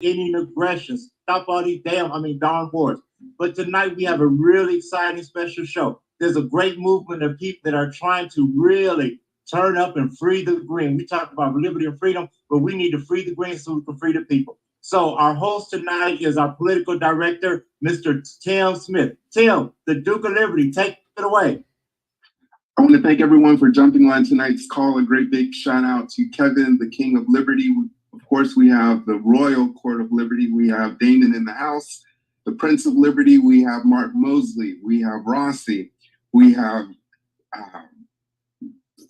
any aggressions. Stop all these darn wars. But tonight we have a really exciting special show. There's a great movement of people that are trying to really turn up and free the green. We talk about liberty and freedom, but we need to free the green so we can free the people. So our host tonight is our political director, Mr. Tim Smith. Tim, the Duke of Liberty, take it away. I want to thank everyone for jumping on tonight's call. A great big shout out to Kevin, the King of Liberty. Of course, we have the Royal Court of Liberty. We have Damon in the house, the Prince of Liberty. We have Mark Mosley. We have Rossi. We have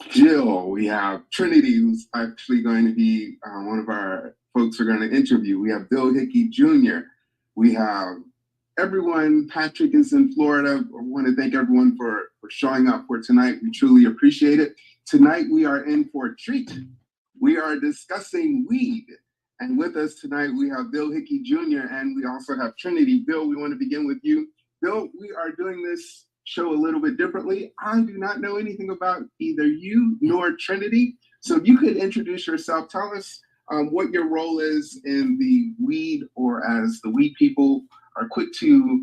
Jill. We have Trinity, who's actually going to be one of our folks we're going to interview. We have Bill Hickey Jr. We have everyone. Patrick is in Florida. I want to thank everyone for showing up for tonight. We truly appreciate it. Tonight, we are in for a treat. We are discussing weed. And with us tonight, we have Bill Hickey Jr. and we also have Trinity. Bill, we want to begin with you. Bill, we are doing this show a little bit differently. I do not know anything about either you nor Trinity. So if you could introduce yourself, tell us what your role is in the weed, or as the weed people are quick to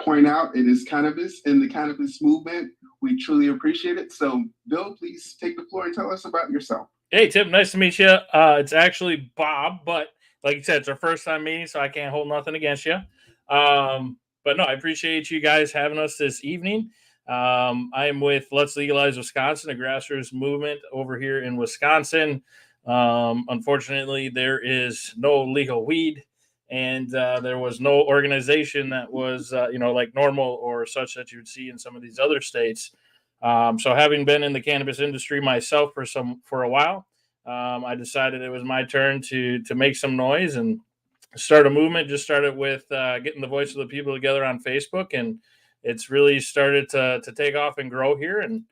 point out, it is cannabis in the cannabis movement. We truly appreciate it. So Bill, please take the floor and tell us about yourself. Hey, Tim, nice to meet you. It's actually Bob, but like you said, it's our first time meeting, so I can't hold nothing against you. But no, I appreciate you guys having us this evening. I am with Let's Legalize Wisconsin, a grassroots movement over here in Wisconsin. Unfortunately, there is no legal weed, and there was no organization that was, like normal or such that you would see in some of these other states. So having been in the cannabis industry myself for a while, I decided it was my turn to make some noise and start a movement. Just started with getting the voice of the people together on Facebook, and it's really started to take off and grow here. And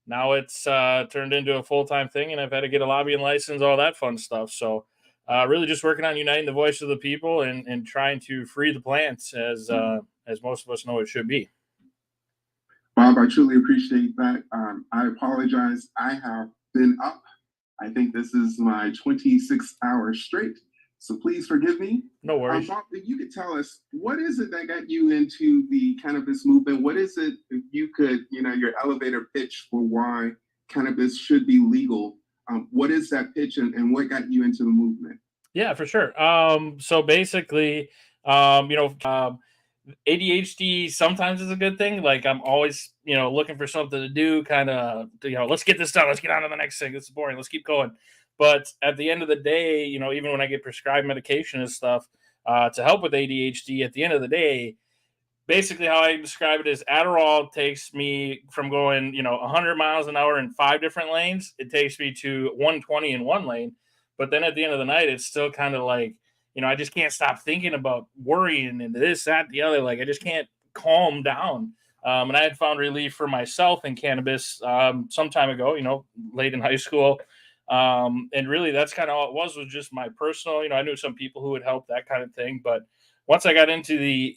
now it's turned into a full-time thing, and I've had to get a lobbying license, all that fun stuff. So really just working on uniting the voice of the people and trying to free the plants as most of us know it should be. Bob, I truly appreciate that. I apologize. I have been up. I think this is my 26th hour straight. So please forgive me. No worries. Bob, if you could tell us, what is it that got you into the cannabis movement? What is it, if you could, your elevator pitch for why cannabis should be legal? What is that pitch and what got you into the movement? Yeah, for sure. So basically, ADHD sometimes is a good thing. Like I'm always, looking for something to do, kind of, let's get this done. Let's get on to the next thing. This is boring. Let's keep going. But at the end of the day, even when I get prescribed medication and stuff to help with ADHD, at the end of the day, basically how I describe it is Adderall takes me from going, 100 miles an hour in 5 different lanes. It takes me to 120 in 1 lane. But then at the end of the night, it's still kind of like, I just can't stop thinking about worrying and this, that, the other. Like I just can't calm down. And I had found relief for myself in cannabis some time ago, late in high school. And really that's kind of all it was just my personal, I knew some people who would help, that kind of thing. But once I got into the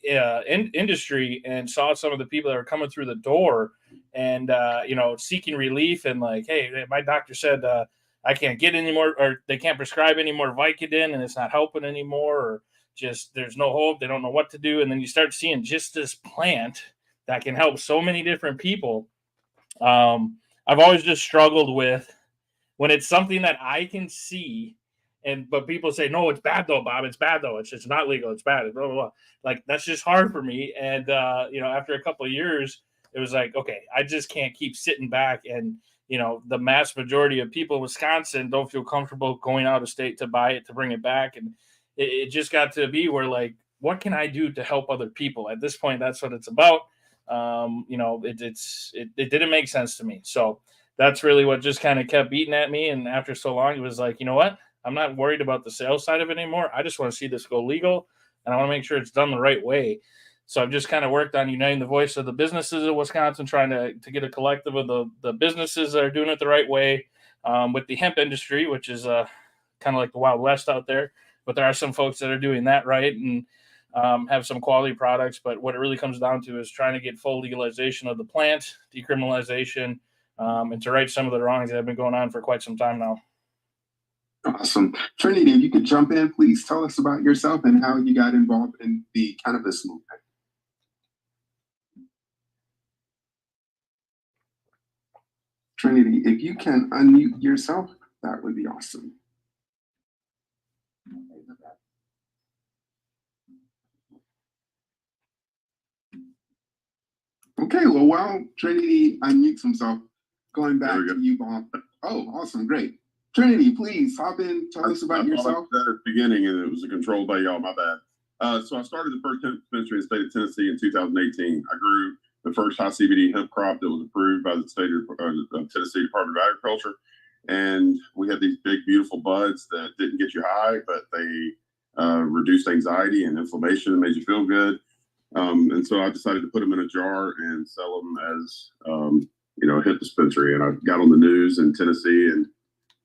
industry and saw some of the people that were coming through the door and, seeking relief and like, hey, my doctor said I can't get any more, or they can't prescribe any more Vicodin and it's not helping anymore, or just there's no hope. They don't know what to do. And then you start seeing just this plant that can help so many different people. I've always just struggled with when it's something that I can see, but people say, no, it's bad though, Bob. It's bad though. It's not legal. It's bad. Blah, blah, blah. Like that's just hard for me. And after a couple of years, it was like, okay, I just can't keep sitting back. And the mass majority of people in Wisconsin don't feel comfortable going out of state to buy it, to bring it back. And it just got to be where like, what can I do to help other people? At this point, that's what it's about. It didn't make sense to me. So that's really what just kind of kept eating at me. And after so long, it was like, you know what? I'm not worried about the sales side of it anymore. I just want to see this go legal, and I want to make sure it's done the right way. So I've just kind of worked on uniting the voice of the businesses of Wisconsin, trying to get a collective of the businesses that are doing it the right way with the hemp industry, which is kind of like the Wild West out there. But there are some folks that are doing that right and have some quality products. But what it really comes down to is trying to get full legalization of the plant, decriminalization, and to right some of the wrongs that have been going on for quite some time now. Awesome. Trinity, if you could jump in, please tell us about yourself and how you got involved in the cannabis movement. Trinity, if you can unmute yourself, that would be awesome. Okay, well, while Trinity unmutes himself, going back to you, Bob. Oh, awesome, great. Trinity, please hop in, tell us about yourself. At the beginning, and it was controlled by y'all, my bad. So I started the first hemp dispensary in the state of Tennessee in 2018. I grew the first high CBD hemp crop that was approved by the state of Tennessee Department of Agriculture. And we had these big, beautiful buds that didn't get you high, but they reduced anxiety and inflammation and made you feel good. And so I decided to put them in a jar and sell them as, a hemp dispensary. And I got on the news in Tennessee, and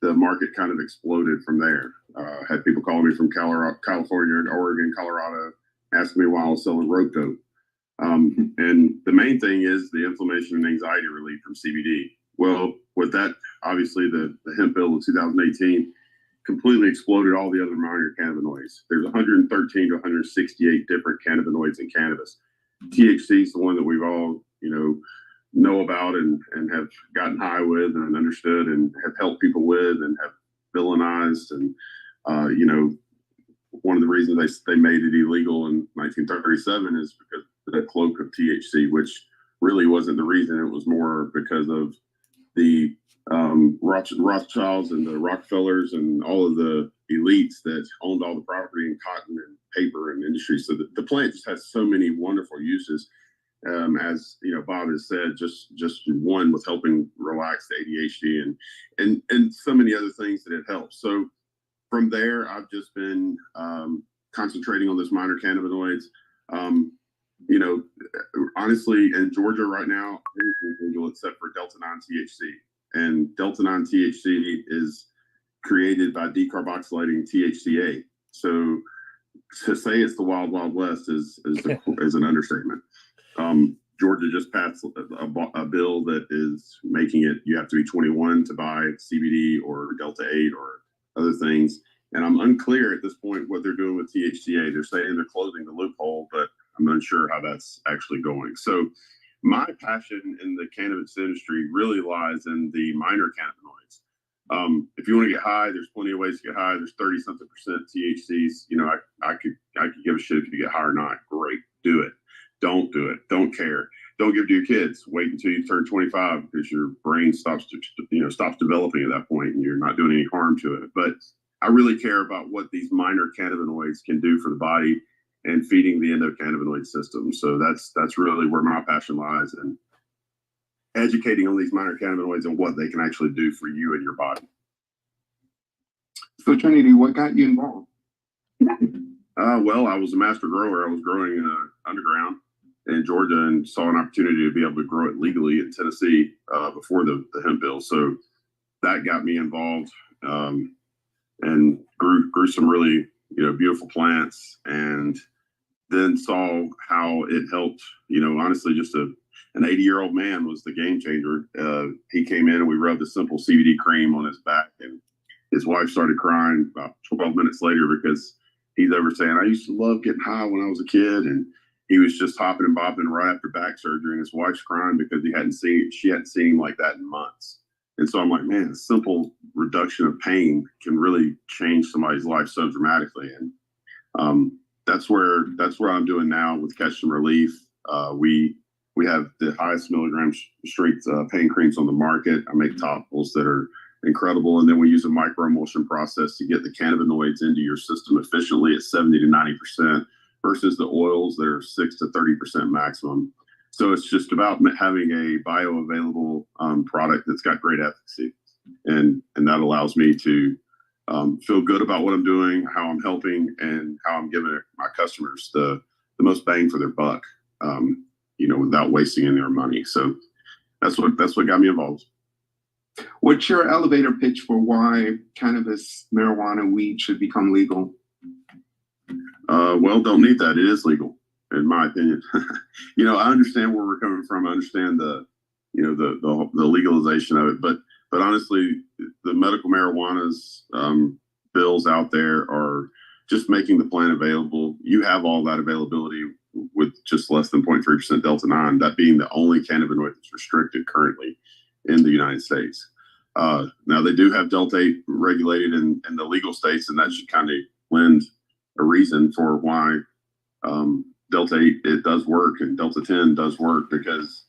the market kind of exploded from there. Had people calling me from California, Oregon, Colorado, asking me why I was selling rope dope. And the main thing is the inflammation and anxiety relief from CBD. Well, with that, obviously the hemp bill of 2018 completely exploded all the other minor cannabinoids. There's 113 to 168 different cannabinoids in cannabis. THC is the one that we've all, know about and have gotten high with and understood and have helped people with and have villainized. And, one of the reasons they made it illegal in 1937 is because of the cloak of THC, which really wasn't the reason. It was more because of the Rothschilds and the Rockefellers and all of the elites that owned all the property and cotton and paper and industry. So the plant just has so many wonderful uses. As Bob has said, just one with helping relax the ADHD and so many other things that it helps. So from there, I've just been concentrating on those minor cannabinoids. Honestly, in Georgia right now, everything's legal except for Delta 9 THC. And Delta 9 THC is created by decarboxylating THCA. So to say it's the wild, wild west is an understatement. Georgia just passed a bill that is making it, you have to be 21 to buy CBD or Delta 8 or other things. And I'm unclear at this point what they're doing with THCA. They're saying they're closing the loophole, but I'm unsure how that's actually going. So my passion in the cannabis industry really lies in the minor cannabinoids. If you want to get high, there's plenty of ways to get high. There's 30-something percent THCs. I could give a shit if you get high or not. Great, do it. Don't do it. Don't care. Don't give it to your kids. Wait until you turn 25 because your brain stops developing at that point and you're not doing any harm to it. But I really care about what these minor cannabinoids can do for the body and feeding the endocannabinoid system. So that's really where my passion lies, and educating on these minor cannabinoids and what they can actually do for you and your body. So Trinity, what got you involved? Well, I was a master grower. I was growing underground in Georgia and saw an opportunity to be able to grow it legally in Tennessee before the hemp bill. So that got me involved and grew some really beautiful plants, and then saw how it helped. Honestly, just an 80-year-old man was the game changer. He came in and we rubbed a simple CBD cream on his back, and his wife started crying about 12 minutes later because he's over saying, I used to love getting high when I was a kid, and he was just hopping and bopping right after back surgery, and his wife's crying because she hadn't seen him like that in months. And so I'm like, man, a simple reduction of pain can really change somebody's life so dramatically. And that's where I'm doing now with Catch and Relief. We have the highest milligram strength pain creams on the market. I make topicals that are incredible, and then we use a microemulsion process to get the cannabinoids into your system efficiently at 70 to 90% versus the oils that are 6 to 30% maximum. So it's just about having a bioavailable product that's got great efficacy, and that allows me to feel good about what I'm doing, how I'm helping, and how I'm giving my customers the most bang for their buck, without wasting any of their money. So that's what got me involved. What's your elevator pitch for why cannabis, marijuana, weed should become legal? Well, don't need that. It is legal, in my opinion. I understand where we're coming from. I understand the legalization of it, but honestly, the medical marijuanas, bills out there are just making the plant available. You have all that availability with just less than 0.3% Delta 9, that being the only cannabinoid that's restricted currently in the United States. Now, they do have Delta 8 regulated in the legal states, and that should kind of lend a reason for why Delta 8, it does work, and Delta 10 does work, because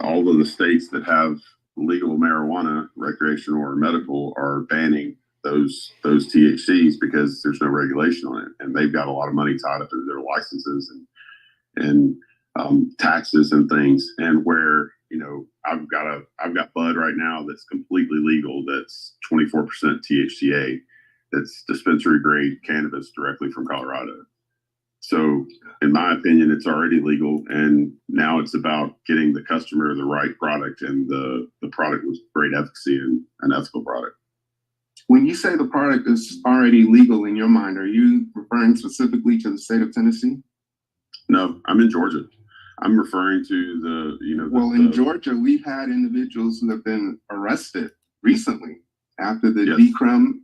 all of the states that have legal marijuana, recreational or medical, are banning those THCs because there's no regulation on it, and they've got a lot of money tied up in their licenses and taxes and things. And where, I've got bud right now that's completely legal, that's 24% THCA, that's dispensary grade cannabis directly from Colorado. So in my opinion, it's already legal, and now it's about getting the customer the right product, and the product with great efficacy and an ethical product. When you say the product is already legal in your mind, are you referring specifically to the state of Tennessee? No, I'm in Georgia. I'm referring to in Georgia, we've had individuals who have been arrested recently after the Yes. decrim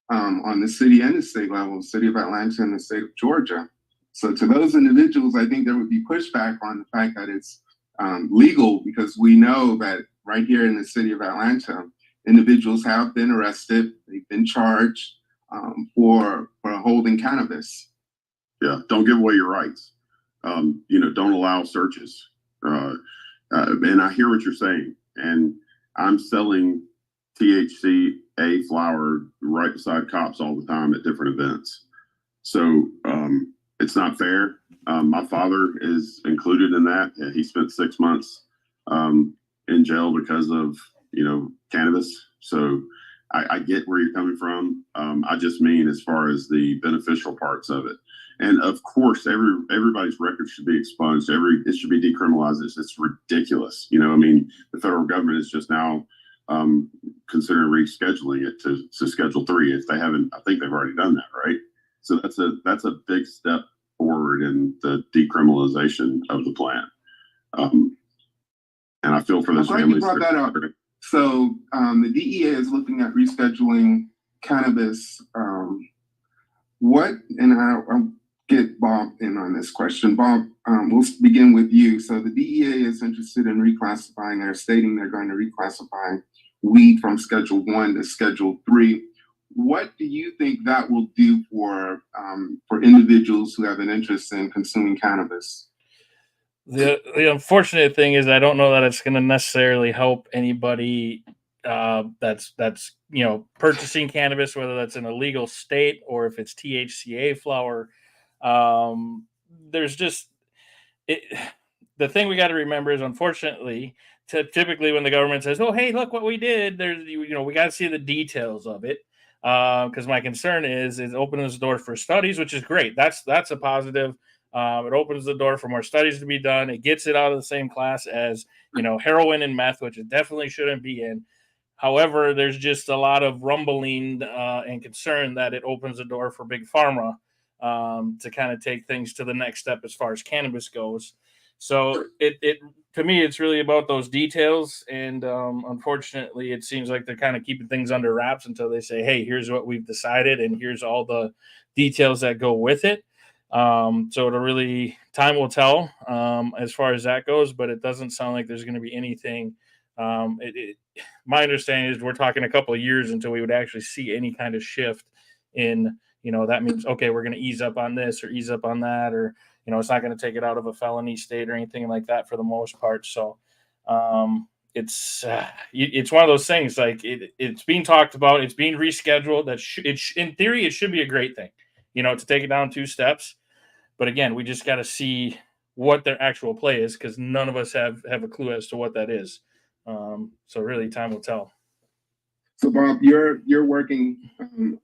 on the city and the state level, city of Atlanta and the state of Georgia. So to those individuals, I think there would be pushback on the fact that it's legal, because we know that right here in the city of Atlanta, individuals have been arrested, they've been charged for holding cannabis. Yeah, don't give away your rights. Don't allow searches. And I hear what you're saying. And I'm selling THCA flower right beside cops all the time at different events. So it's not fair. My father is included in that. He spent 6 months in jail because of cannabis. So I get where you're coming from. I just mean as far as the beneficial parts of it. And of course, everybody's record should be expunged. It should be decriminalized. It's ridiculous. The federal government is just now considering rescheduling it to Schedule 3. If they haven't, I think they've already done that, right? So that's a big step forward in the decriminalization of the plant. And I feel for those families. I'm glad you brought that up. So the DEA is looking at rescheduling cannabis. I'll get Bob in on this question. Bob, we'll begin with you. So the DEA is interested in reclassifying. They're stating they're going to reclassify weed from Schedule 1 to Schedule 3. What do you think that will do for individuals who have an interest in consuming cannabis? The unfortunate thing is, I don't know that it's going to necessarily help anybody that's purchasing cannabis, whether that's in a legal state or if it's THCA flower. There's just the thing we got to remember is, unfortunately, typically when the government says, "Oh, hey, look what we did," there's we got to see the details of it. Because my concern is it opens the door for studies, which is great. That's a positive. It opens the door for more studies to be done. It gets it out of the same class as heroin and meth, which it definitely shouldn't be in. However, there's just a lot of rumbling and concern that it opens the door for big pharma to kind of take things to the next step as far as cannabis goes. So it to me, it's really about those details. And unfortunately, it seems like they're kind of keeping things under wraps until they say, "Hey, here's what we've decided, and here's all the details that go with it." So it'll really, time will tell as far as that goes, but it doesn't sound like there's going to be anything. My understanding is we're talking a couple of years until we would actually see any kind of shift in, that means, okay, we're going to ease up on this or ease up on that, or, it's not going to take it out of a felony state or anything like that for the most part. So it's one of those things, like it's being talked about, it's being rescheduled. In theory, it should be a great thing, to take it down 2 steps. But again, we just got to see what their actual play is, because none of us have a clue as to what that is. So really, time will tell. So Bob, you're working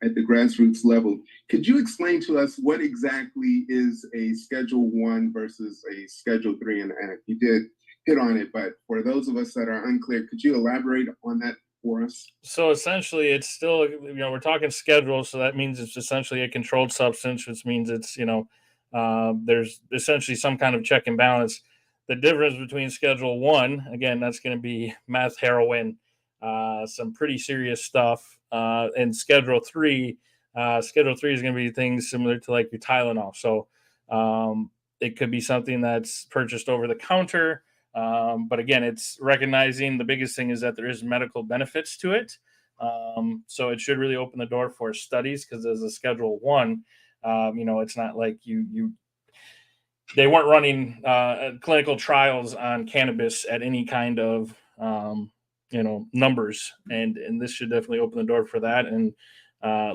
at the grassroots level. Could you explain to us what exactly is a Schedule 1 versus a Schedule 3? And you did hit on it, but for those of us that are unclear, could you elaborate on that for us? So essentially, it's still, we're talking schedule, so that means it's essentially a controlled substance, which means it's, there's essentially some kind of check and balance. The difference between Schedule 1, again, that's going to be meth, heroin, some pretty serious stuff. And Schedule 3, Schedule 3 is going to be things similar to like your Tylenol. So it could be something that's purchased over the counter. But again, it's recognizing the biggest thing is that there is medical benefits to it. So it should really open the door for studies, because as a Schedule 1, it's not like they weren't running clinical trials on cannabis at any kind of numbers, and this should definitely open the door for that, and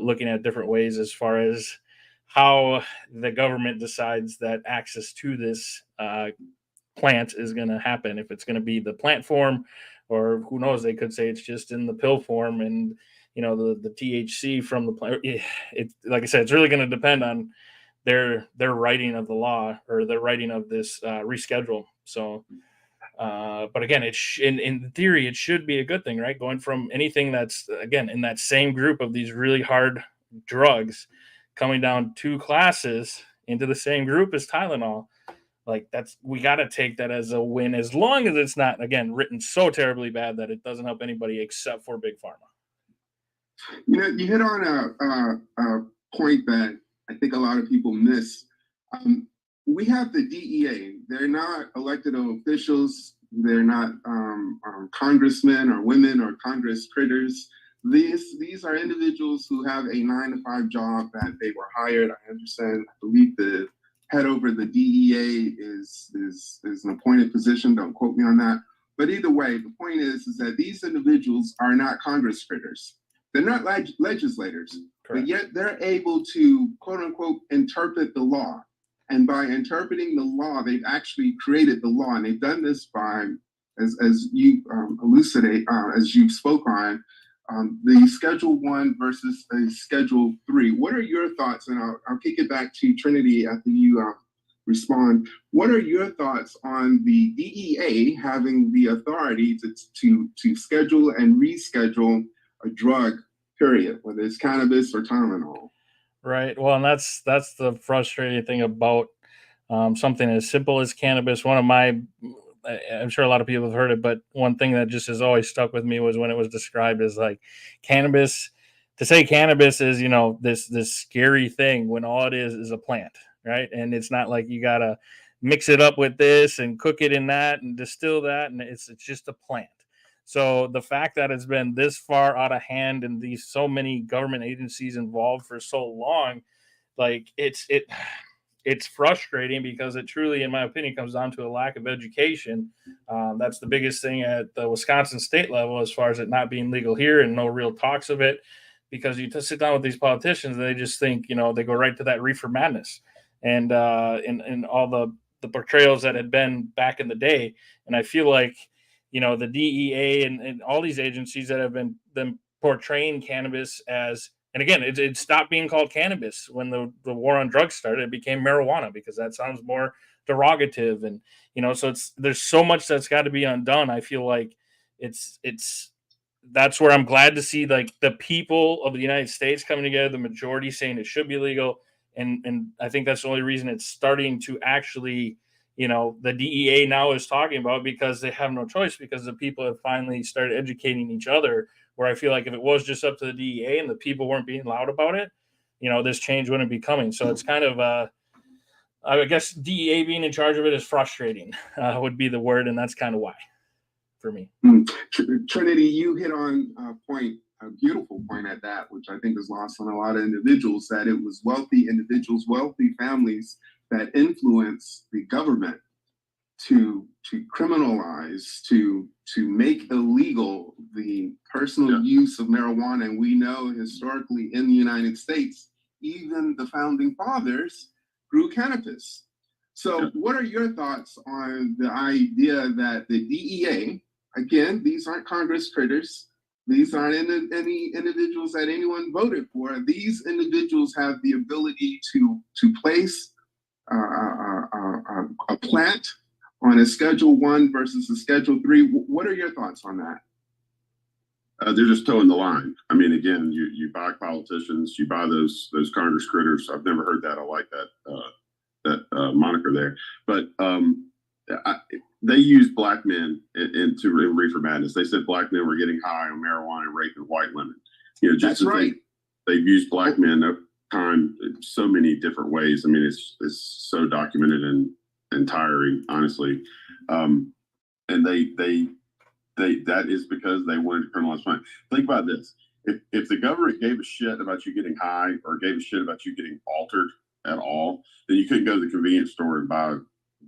looking at different ways as far as how the government decides that access to this plant is going to happen. If it's going to be the plant form, or who knows, they could say it's just in the pill form, and the THC from the plant. It, like I said, it's really going to depend on their writing of the law, or their writing of this reschedule. So but again, in theory, it should be a good thing, right? Going from anything that's, again, in that same group of these really hard drugs, coming down 2 classes into the same group as Tylenol, like we got to take that as a win, as long as it's not, again, written so terribly bad that it doesn't help anybody except for big pharma. You hit on a point that I think a lot of people miss. We have the DEA. They're not elected officials. They're not congressmen or women or Congress critters. These are individuals who have a 9-to-5 job that they were hired. I understand. I believe the head over the DEA is an appointed position. Don't quote me on that. But either way, the point is that these individuals are not Congress critters. They're not legislators. Correct. But yet they're able to, quote unquote, interpret the law. And by interpreting the law, they've actually created the law. And they've done this by, as you elucidate, as you spoke on, the Schedule 1 versus a Schedule 3. What are your thoughts? And I'll kick it back to Trinity after you respond. What are your thoughts on the DEA having the authority to schedule and reschedule a drug, period, whether it's cannabis or Tylenol? Right. Well, and that's the frustrating thing about something as simple as cannabis. I'm sure a lot of people have heard it, but one thing that just has always stuck with me was when it was described as like cannabis. To say cannabis is, this scary thing, when all it is a plant, right? And it's not like you gotta mix it up with this and cook it in that and distill that, and it's just a plant. So the fact that it's been this far out of hand and these so many government agencies involved for so long, like it's frustrating, because it truly, in my opinion, comes down to a lack of education. That's the biggest thing at the Wisconsin state level, as far as it not being legal here and no real talks of it, because you just sit down with these politicians and they just think, they go right to that reefer madness and in all the portrayals that had been back in the day. And I feel like, the DEA and all these agencies that have been portraying cannabis as, and again, it stopped being called cannabis when the war on drugs started. It became marijuana, because that sounds more derogative. And, so there's so much that's got to be undone. I feel like that's where I'm glad to see, like, the people of the United States coming together, the majority saying it should be legal. And I think that's the only reason it's starting to actually, the DEA now is talking about, because they have no choice, because the people have finally started educating each other, where I feel like if it was just up to the DEA and the people weren't being loud about it, this change wouldn't be coming. So it's kind of, I guess DEA being in charge of it is frustrating, would be the word. And that's kind of why for me. Trinity, you hit on a beautiful point at that, which I think is lost on a lot of individuals, that it was wealthy individuals, wealthy families that influence the government to criminalize, to make illegal the personal use of marijuana. And we know historically in the United States, even the founding fathers grew cannabis. So what are your thoughts on the idea that the DEA, again, these aren't Congress critters, these aren't any individuals that anyone voted for, these individuals have the ability to place a plant on a Schedule 1 versus a Schedule 3. What are your thoughts on that? They're just towing the line. I mean, again, you buy politicians, you buy those Congress critters. I've never heard that. I like that moniker there. But they used black men into reefer madness. They said black men were getting high on marijuana and raping white women. That's right. they've used black men over time in so many different ways. I mean, it's so documented and tiring, honestly. And they that is because they wanted to criminalize crime. Think about this. If the government gave a shit about you getting high or gave a shit about you getting altered at all, then you couldn't go to the convenience store and buy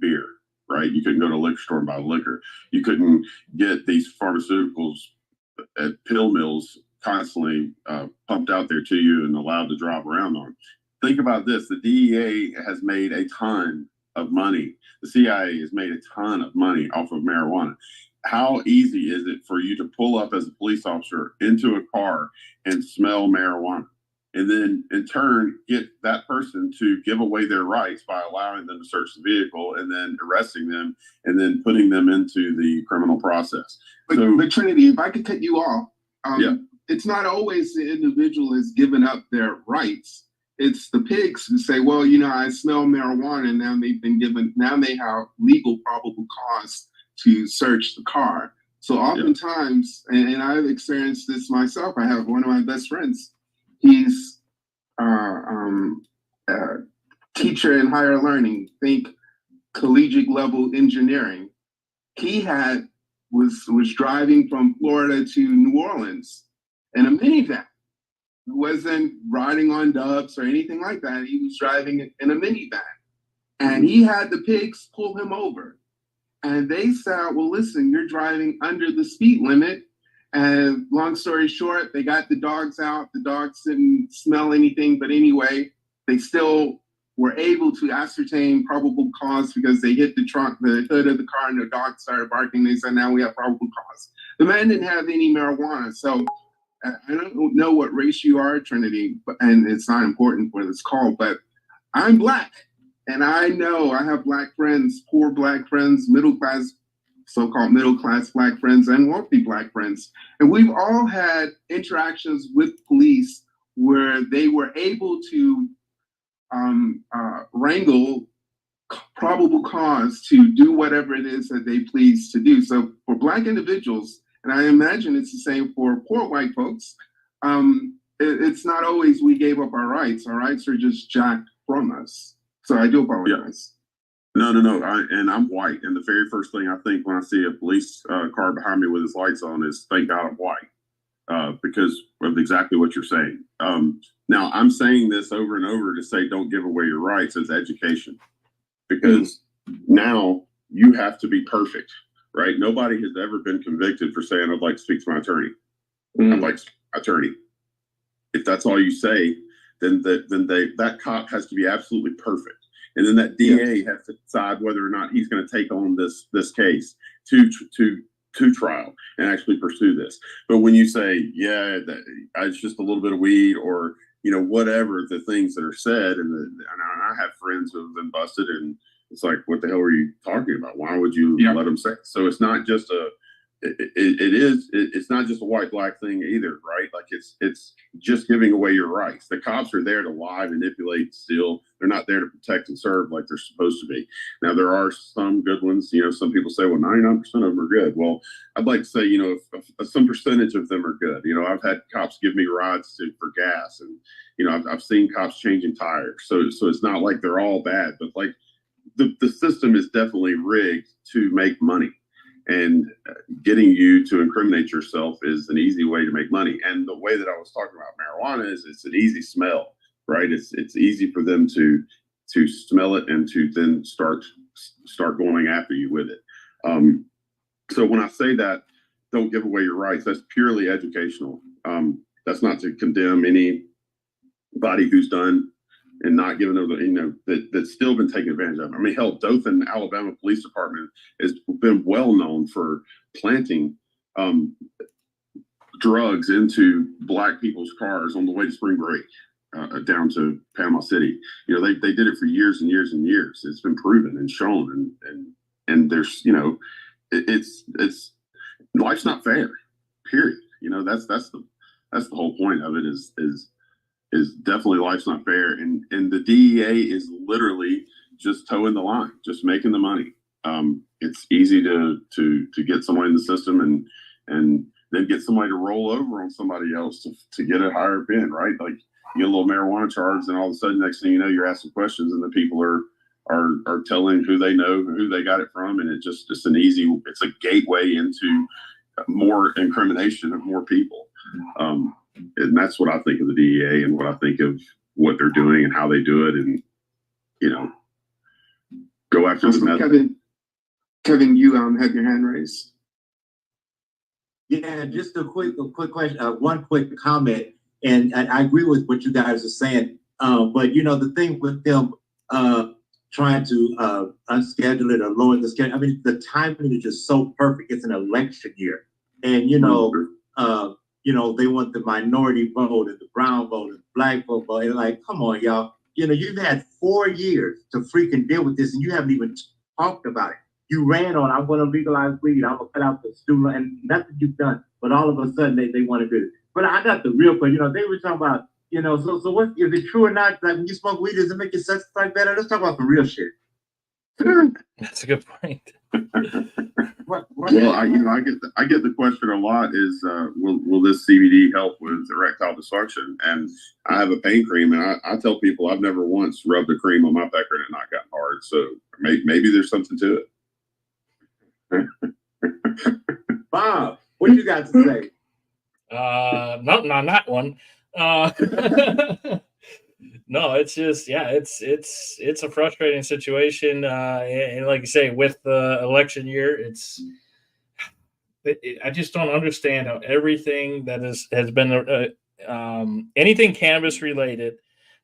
beer, right? You couldn't go to a liquor store and buy liquor. You couldn't get these pharmaceuticals at pill mills constantly pumped out there to you and allowed to drive around on. Think about this. The DEA has made a ton of money. The CIA has made a ton of money off of marijuana. How easy is it for you to pull up as a police officer into a car and smell marijuana, and then in turn get that person to give away their rights by allowing them to search the vehicle and then arresting them and then putting them into the criminal process? But Trinity, if I could cut you off, it's not always the individual is giving up their rights. It's the pigs who say, well, I smell marijuana, and now they have legal probable cause to search the car. So oftentimes, and I've experienced this myself, I have one of my best friends. He's a teacher in higher learning, think collegiate level engineering. He was driving from Florida to New Orleans in a minivan. He wasn't riding on dubs or anything like that. He was driving in a minivan. And he had the pigs pull him over. And they said, well, listen, you're driving under the speed limit. And long story short, they got the dogs out. The dogs didn't smell anything. But anyway, they still were able to ascertain probable cause because they hit the hood of the car, and the dog started barking. They said, now we have probable cause. The man didn't have any marijuana. So I don't know what race you are, Trinity, and it's not important for this call, but I'm Black. And I know I have Black friends, poor Black friends, middle class, so-called middle class Black friends, and wealthy Black friends. And we've all had interactions with police where they were able to wrangle probable cause to do whatever it is that they please to do. So for Black individuals, and I imagine it's the same for poor white folks, it's not always we gave up our rights. Our rights are just jacked from us. So I do apologize. No. And I'm white. And the very first thing I think when I see a police car behind me with its lights on is, thank God I'm white, because of exactly what you're saying. Now, I'm saying this over and over to say don't give away your rights as education, because now you have to be perfect, right? Nobody has ever been convicted for saying, I'd like to speak to my attorney. I'd like to speak to my attorney. If that's all you say, then that cop has to be absolutely perfect. And then that DA has to decide whether or not he's going to take on this case to trial and actually pursue this. But when you say, it's just a little bit of weed, or whatever the things that are said, and I have friends who have been busted, and it's like, what the hell are you talking about? Why would you let them say it? So it's not just it's not just a white-black thing either, right? Like it's just giving away your rights. The cops are there to lie, manipulate, steal. They're not there to protect and serve like they're supposed to be. Now, there are some good ones. Some people say, well, 99% of them are good. Well, I'd like to say, some percentage of them are good. I've had cops give me rides for gas, and I've seen cops changing tires. So it's not like they're all bad, but like the system is definitely rigged to make money. And getting you to incriminate yourself is an easy way to make money. And the way that I was talking about marijuana is it's an easy smell, right? It's easy for them to smell it and to then start going after you with it. So when I say that, don't give away your rights, that's purely educational. That's not to condemn anybody who's done and not giving them, that's still been taken advantage of. I mean, hell, Dothan, Alabama Police Department has been well known for planting drugs into Black people's cars on the way to spring break down to Panama City. They did it for years and years and years. It's been proven and shown, and there's it's life's not fair. Period. That's the whole point of it is definitely life's not fair, and the DEA is literally just towing the line, just making the money. It's easy to get somebody in the system and then get somebody to roll over on somebody else to get a higher bid, right? Like you get a little marijuana charge, and all of a sudden, next thing you know, you're asking questions, and the people are telling who they know, who they got it from, and it's a gateway into more incrimination of more people. And that's what I think of the DEA and what I think of what they're doing and how they do it, and go after the method. Kevin, you had your hand raised. Yeah, just a quick question, one quick comment, and I agree with what you guys are saying. But the thing with them trying to unschedule it or lower the schedule, I mean, the timing is just so perfect. It's an election year, and they want the minority vote and the brown vote and the black vote. And like, come on, y'all. You've had 4 years to freaking deal with this, and you haven't even talked about it. You ran on, I'm going to legalize weed, I'm going to cut out the student, and nothing you've done. But all of a sudden, they want to do it. But I got the real question. They were talking about, so what, is it true or not? Like, when you smoke weed, does it make your sex life better? Let's talk about the real shit. That's a good point. What? Well, I get the question a lot is, will this CBD help with erectile dysfunction? And I have a pain cream, and I tell people I've never once rubbed a cream on my pecker and it not gotten hard. So maybe there's something to it. Bob, what you got to say? Nothing on that one. No, it's just, it's a frustrating situation. And like you say, with the election year, I just don't understand how everything that has been anything cannabis related,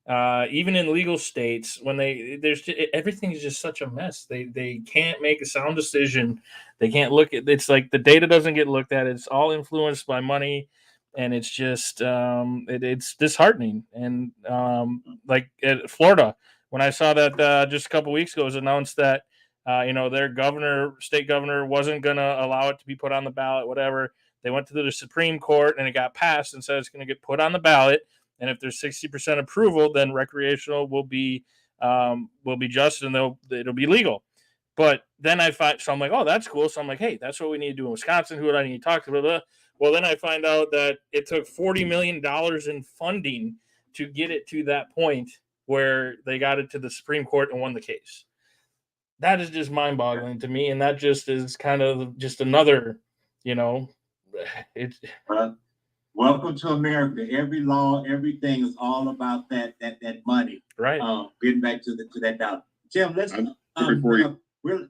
even in legal states, when everything is just such a mess. They can't make a sound decision. They can't look at, it's like the data doesn't get looked at. It's all influenced by money. And it's just it's disheartening. And like at Florida, when I saw that just a couple weeks ago, it was announced that their state governor wasn't going to allow it to be put on the ballot, whatever. They went to the Supreme Court and it got passed and said it's going to get put on the ballot. And if there's 60% approval, then recreational will be just, and it'll be legal. But then so I'm like, oh, that's cool. So I'm like, hey, that's what we need to do in Wisconsin. Who would I need to talk to? Blah, blah. Well, then I find out that it took $40 million in funding to get it to that point where they got it to the Supreme Court and won the case. That is just mind-boggling to me, and that just is kind of just another, it's. Welcome to America. Every law, everything is all about that money. Right. Getting back to that dollar. Tim, let's. We're at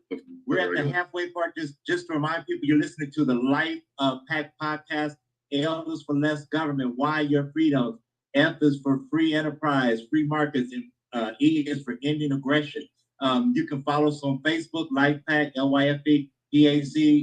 the halfway part. Just to remind people, you're listening to the LYFE PAC podcast. L is for less government. Y, your freedom. F is for free enterprise, free markets, and E is for ending aggression. You can follow us on Facebook, LYFE PAC, LYFE PAC.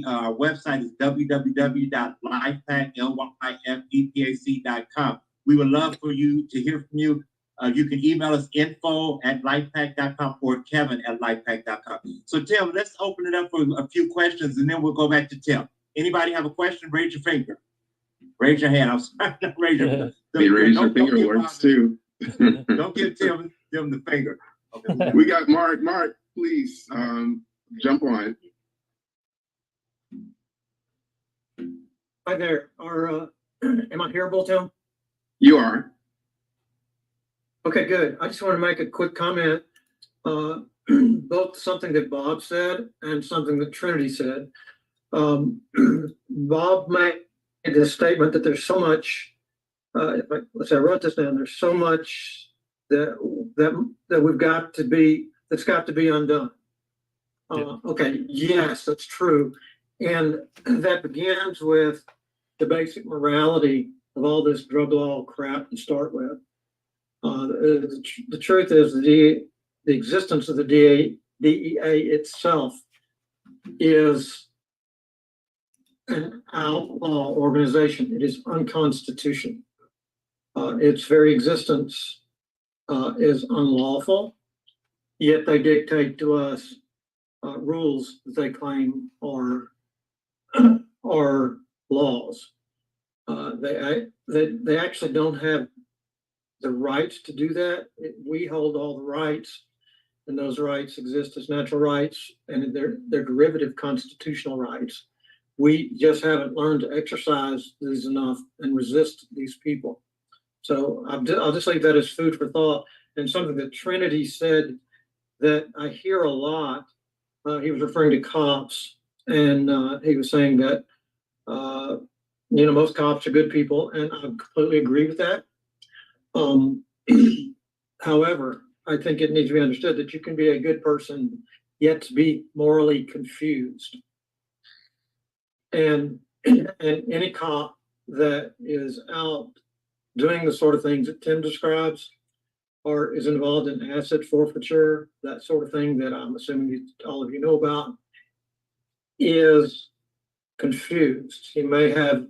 Our website is www.lifepac.com. We would love for you to hear from you. You can email us info@lifepac.com or kevin@lifepac.com. So Tim, let's open it up for a few questions and then we'll go back to Tim. Anybody have a question? Raise your finger. Raise your hand. I'm sorry. Raise your finger works too. Don't give Tim the finger. Okay, we got Mark. Mark, please jump on. Hi there. Am I hearable, Tim? You are. Okay, good. I just want to make a quick comment, both something that Bob said and something that Trinity said. Bob made the statement that there's so much. Let's say I wrote this down. There's so much that we've got to be that's got to be undone. Okay, yes, that's true, and that begins with the basic morality of all this drug law crap to start with. The truth is the existence of the DEA itself is an outlaw organization. It is unconstitutional. Its very existence is unlawful, yet they dictate to us rules that they claim are laws. They actually don't have the rights to do that. We hold all the rights, and those rights exist as natural rights, and they're derivative constitutional rights. We just haven't learned to exercise these enough and resist these people. So I'll just leave that as food for thought. And something that Trinity said that I hear a lot. He was referring to cops, and he was saying that most cops are good people, and I completely agree with that. However, I think it needs to be understood that you can be a good person yet to be morally confused. And any cop that is out doing the sort of things that Tim describes or is involved in asset forfeiture, that sort of thing that I'm assuming all of you know about, is confused. He may have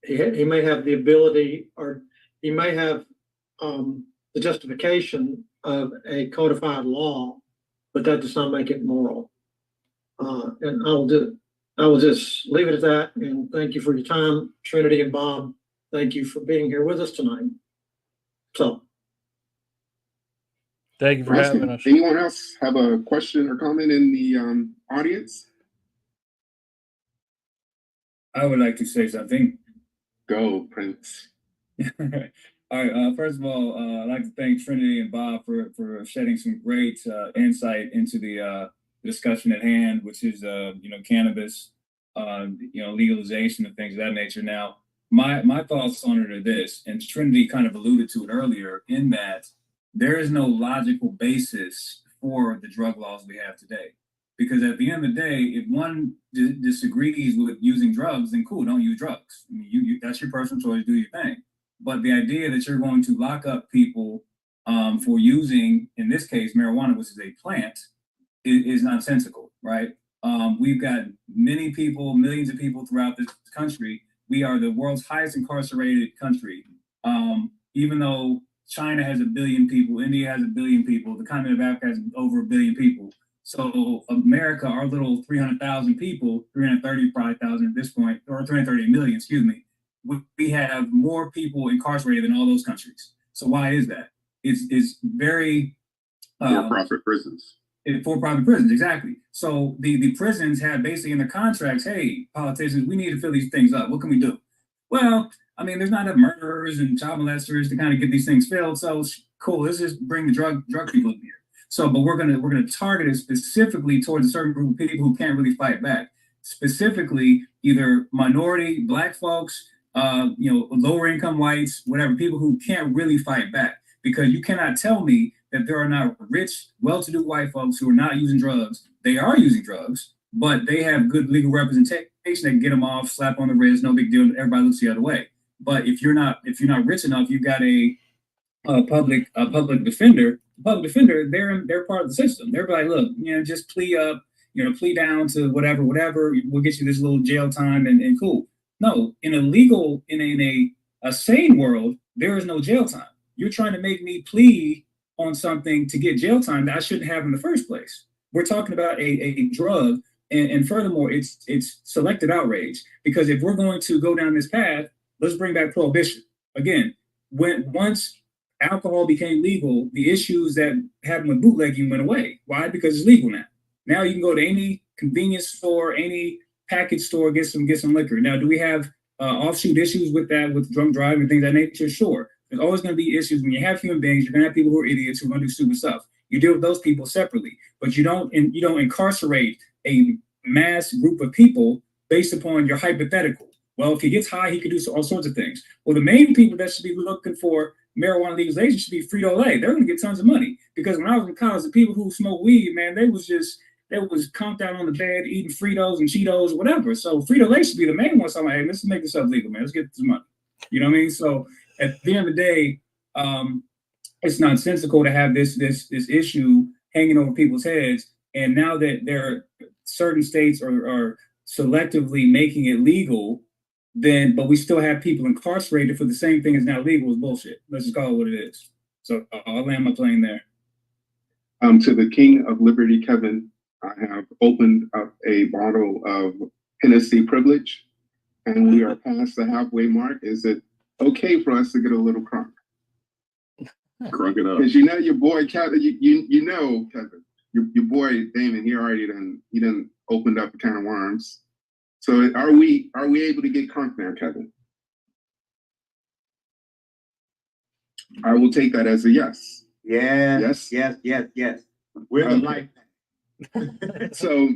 he may have the ability, or he may have the justification of a codified law, but that does not make it moral. And I will just leave it at that. And thank you for your time, Trinity and Bob. Thank you for being here with us tonight. So, Thank you for having us. Anyone else have a question or comment in the audience? I would like to say something. Go, Prince. All right. First of all, I'd like to thank Trinity and Bob for shedding some great insight into the discussion at hand, which is cannabis, legalization and things of that nature. Now, my thoughts on it are this, and Trinity kind of alluded to it earlier, in that there is no logical basis for the drug laws we have today. Because at the end of the day, if one disagrees with using drugs, then cool, don't use drugs. I mean, you that's your personal choice, do your thing. But the idea that you're going to lock up people for using, in this case, marijuana, which is a plant, is nonsensical, right? We've got many people, millions of people throughout this country. We are the world's highest incarcerated country. Even though China has 1 billion people, India has 1 billion people, the continent of Africa has over 1 billion people. So America, our little 300,000 people, 335,000 at this point, or 330 million, excuse me, we have more people incarcerated than all those countries. So why is that? It's very for-profit prisons. For-profit prisons, exactly. So the prisons have basically in the contracts, hey, politicians, we need to fill these things up. What can we do? Well, I mean, there's not enough murderers and child molesters to kind of get these things filled. So cool, let's just bring the drug people in here. So, but we're gonna target it specifically towards a certain group of people who can't really fight back. Specifically, either minority, Black folks, lower income whites, whatever, people who can't really fight back. Because you cannot tell me that there are not rich, well-to-do white folks who are not using drugs. They are using drugs, but they have good legal representation that can get them off, slap on the wrist, no big deal. Everybody looks the other way. But if you're not rich enough, you've got a public defender. Public defender, they're part of the system. They're like, look, just plea up, plea down to whatever. We'll get you this little jail time and cool. No, in a sane world, there is no jail time. You're trying to make me plea on something to get jail time that I shouldn't have in the first place. We're talking about a drug, and furthermore, it's selective outrage. Because if we're going to go down this path, let's bring back prohibition again. Once alcohol became legal, the issues that happened with bootlegging went away. Why? Because it's legal now. Now you can go to any convenience store, any package store, get some liquor. Now, do we have offshoot issues with that, with drunk driving and things of that nature? Sure. There's always going to be issues when you have human beings. You're going to have people who are idiots who are going to do stupid stuff. You deal with those people separately, but you don't incarcerate a mass group of people based upon your hypothetical. Well, if he gets high, he could do all sorts of things. Well, the main people that should be looking for marijuana legalization should be Frito-Lay. They're going to get tons of money, because when I was in college, the people who smoke weed, man, they was conked out on the bed eating Fritos and Cheetos or whatever. So Frito-Lay should be the main one. So I'm like, hey, let's make this stuff legal, man. Let's get this money. You know what I mean? So at the end of the day, it's nonsensical to have this issue hanging over people's heads. And now that there are certain states are selectively making it legal, but we still have people incarcerated for the same thing as now legal is bullshit. Let's just call it what it is. So I'll land my plane there. To the King of Liberty, Kevin, I have opened up a bottle of Hennessy Privilege, and we are past the halfway mark. Is it okay for us to get a little crunk? Crunk it up. Because your boy Kevin, Kevin, your boy Damon, he done opened up a can of worms. So are we able to get crunk now, Kevin? I will take that as a yes. Yes, Yes. yes, yes, yes. We're the Okay. life. So,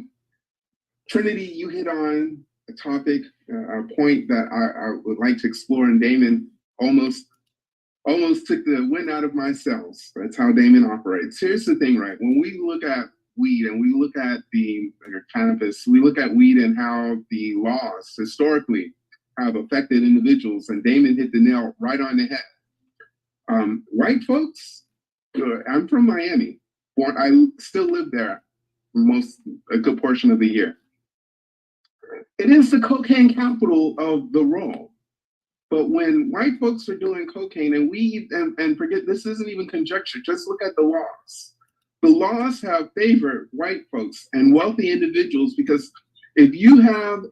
Trinity, you hit on a topic, a point that I would like to explore, and Damon almost took the wind out of my sails. That's how Damon operates. Here's the thing, right? When we look at weed and we look at the cannabis, we look at weed and how the laws historically have affected individuals, and Damon hit the nail right on the head. White folks, I'm from Miami. I still live there a good portion of the year. It is the cocaine capital of the world. But when white folks are doing cocaine and weed, and forget, this isn't even conjecture, just look at the laws. The laws have favored white folks and wealthy individuals, because if you have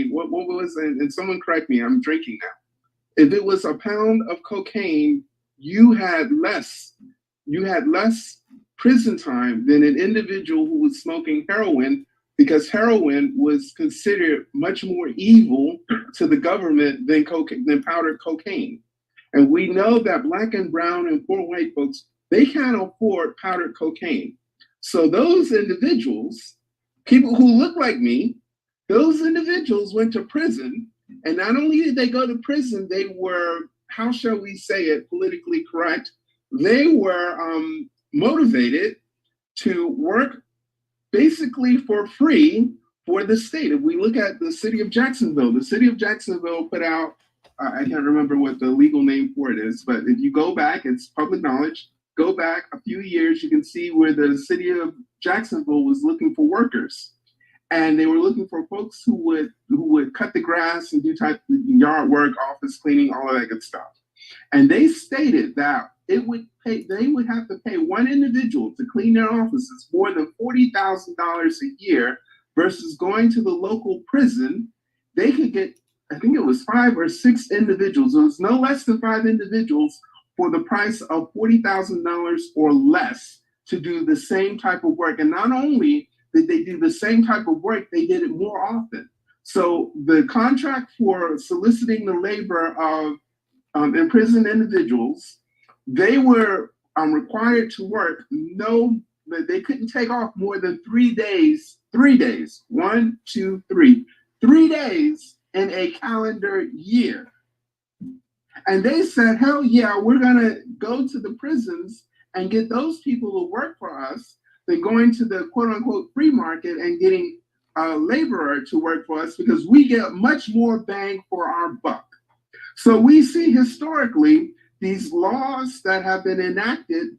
what was, and someone correct me, I'm drinking now. If it was a pound of cocaine, you had less prison time than an individual who was smoking heroin, because heroin was considered much more evil to the government than powdered cocaine. And we know that Black and brown and poor white folks, they can't afford powdered cocaine. So those individuals, people who look like me, those individuals went to prison. And not only did they go to prison, they were, how shall we say it, politically correct, they were motivated to work basically for free for the state. If we look at the city of Jacksonville put out, I can't remember what the legal name for it is, but if you go back, it's public knowledge, go back a few years, you can see where the city of Jacksonville was looking for workers. And they were looking for folks who would cut the grass and do type of yard work, office cleaning, all of that good stuff. And they stated that they would have to pay one individual to clean their offices more than $40,000 a year, versus going to the local prison. They could get, I think it was 5 or 6 individuals. It was no less than 5 individuals for the price of $40,000 or less to do the same type of work. And not only did they do the same type of work, they did it more often. So the contract for soliciting the labor of imprisoned individuals, they were required to work they couldn't take off more than 3 days. 3 days, 1, 2, 3, 3 days in a calendar year. And they said, hell yeah, we're gonna go to the prisons and get those people to work for us than going to the quote unquote free market and getting a laborer to work for us, because we get much more bang for our buck. So we see historically these laws that have been enacted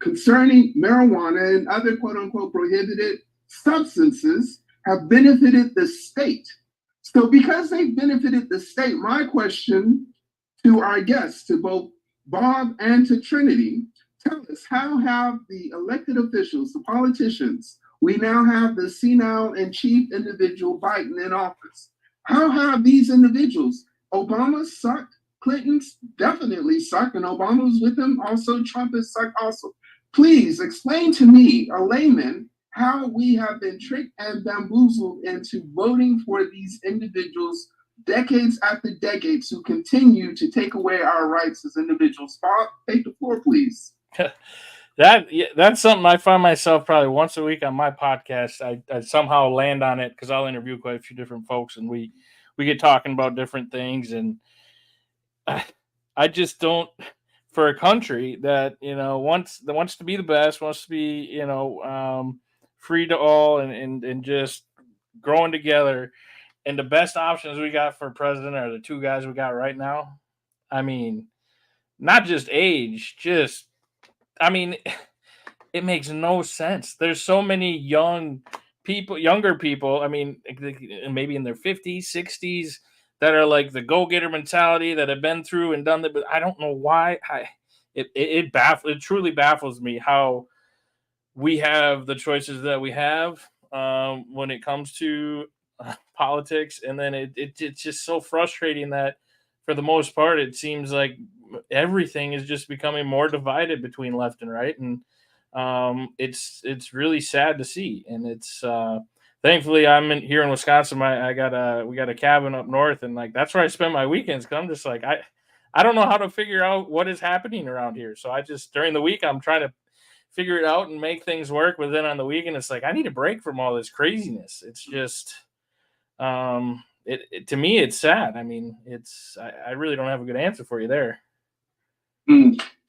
concerning marijuana and other quote unquote prohibited substances have benefited the state. So because they benefited the state, my question to our guests, to both Bob and to Trinity, tell us, how have the elected officials, the politicians, we now have the senile and chief individual Biden in office, how have these individuals, Obama sucked, Clinton's definitely sucked, and Obama was with him also, Trump has sucked also. Please explain to me, a layman, how we have been tricked and bamboozled into voting for these individuals decades after decades who continue to take away our rights as individuals. Bob, take the floor, please. That's something I find myself probably once a week on my podcast. I somehow land on it because I'll interview quite a few different folks, and we get talking about different things. And I just don't, for a country that wants to be the best, wants to be free to all, and just growing together. And the best options we got for president are the 2 guys we got right now. I mean, not just age, it makes no sense. There's so many younger people, I mean, maybe in their 50s, 60s, that are like the go-getter mentality, that have been through and done that. But I don't know why. It truly baffles me how we have the choices that we have when it comes to politics. And then it's just so frustrating that for the most part, it seems like everything is just becoming more divided between left and right. And it's really sad to see. And it's thankfully I'm here in Wisconsin. We got a cabin up north, and like that's where I spend my weekends. 'Cause I'm just like I I don't know how to figure out what is happening around here. So I just, during the week, I'm trying to figure it out and make things work. But then on the weekend, it's like, I need a break from all this craziness. It's just, to me, it's sad. I mean, I really don't have a good answer for you there.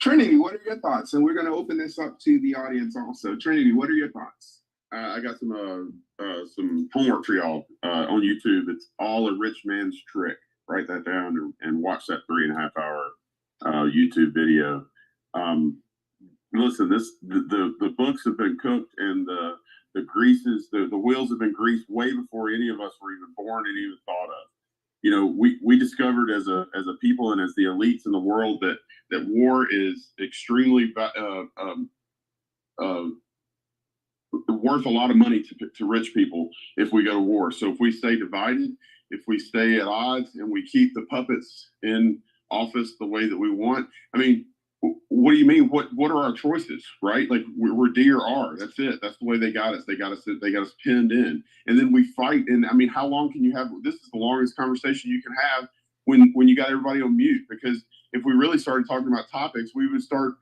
Trinity, what are your thoughts? And we're going to open this up to the audience also. Trinity, what are your thoughts? I got some homework for y'all on YouTube. It's All a Rich Man's Trick. Write that down and watch that 3.5 hour YouTube video. Listen, the books have been cooked, and the greases, the wheels have been greased way before any of us were even born and even thought of. You know, we discovered as a people and as the elites in the world that war is extremely worth a lot of money to rich people if we go to war. So if we stay divided, if we stay at odds, and we keep the puppets in office the way that we want, I mean, what do you mean? What are our choices, right? Like we're D or R. That's it. That's the way they got us. They got us pinned in, and then we fight. And I mean, how long can you have? This is the longest conversation you can have when you got everybody on mute. Because if we really started talking about topics, we would start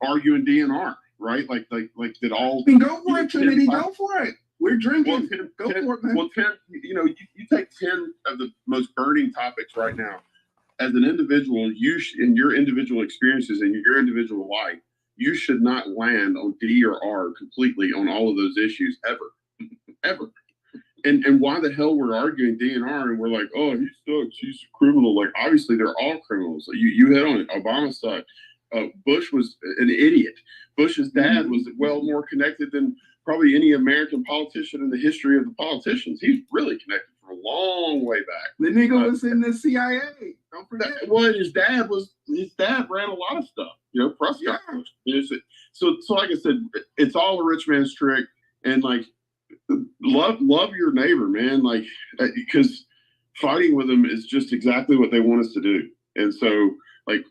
arguing D and R, right? Like that all. Go for it, Trinity. Go for it. We're drinking. Go for it, man. Well, 10. You know, you take 10 of the most burning topics right now. As an individual, in your individual experiences in your individual life, you should not land on D or R completely on all of those issues ever. And why the hell we're arguing D and R and we're like, oh, he sucks, he's a criminal. Like, obviously they're all criminals. You hit on it. Obama sucked. Bush was an idiot. Bush's dad was more connected than probably any American politician in the history of the politicians. He's really connected for a long way back. The nigga was in the CIA. Don't forget. His dad ran a lot of stuff, press conference. So like I said, it's all a rich man's trick. And like, love your neighbor, man. Like, because fighting with them is just exactly what they want us to do. And so, like,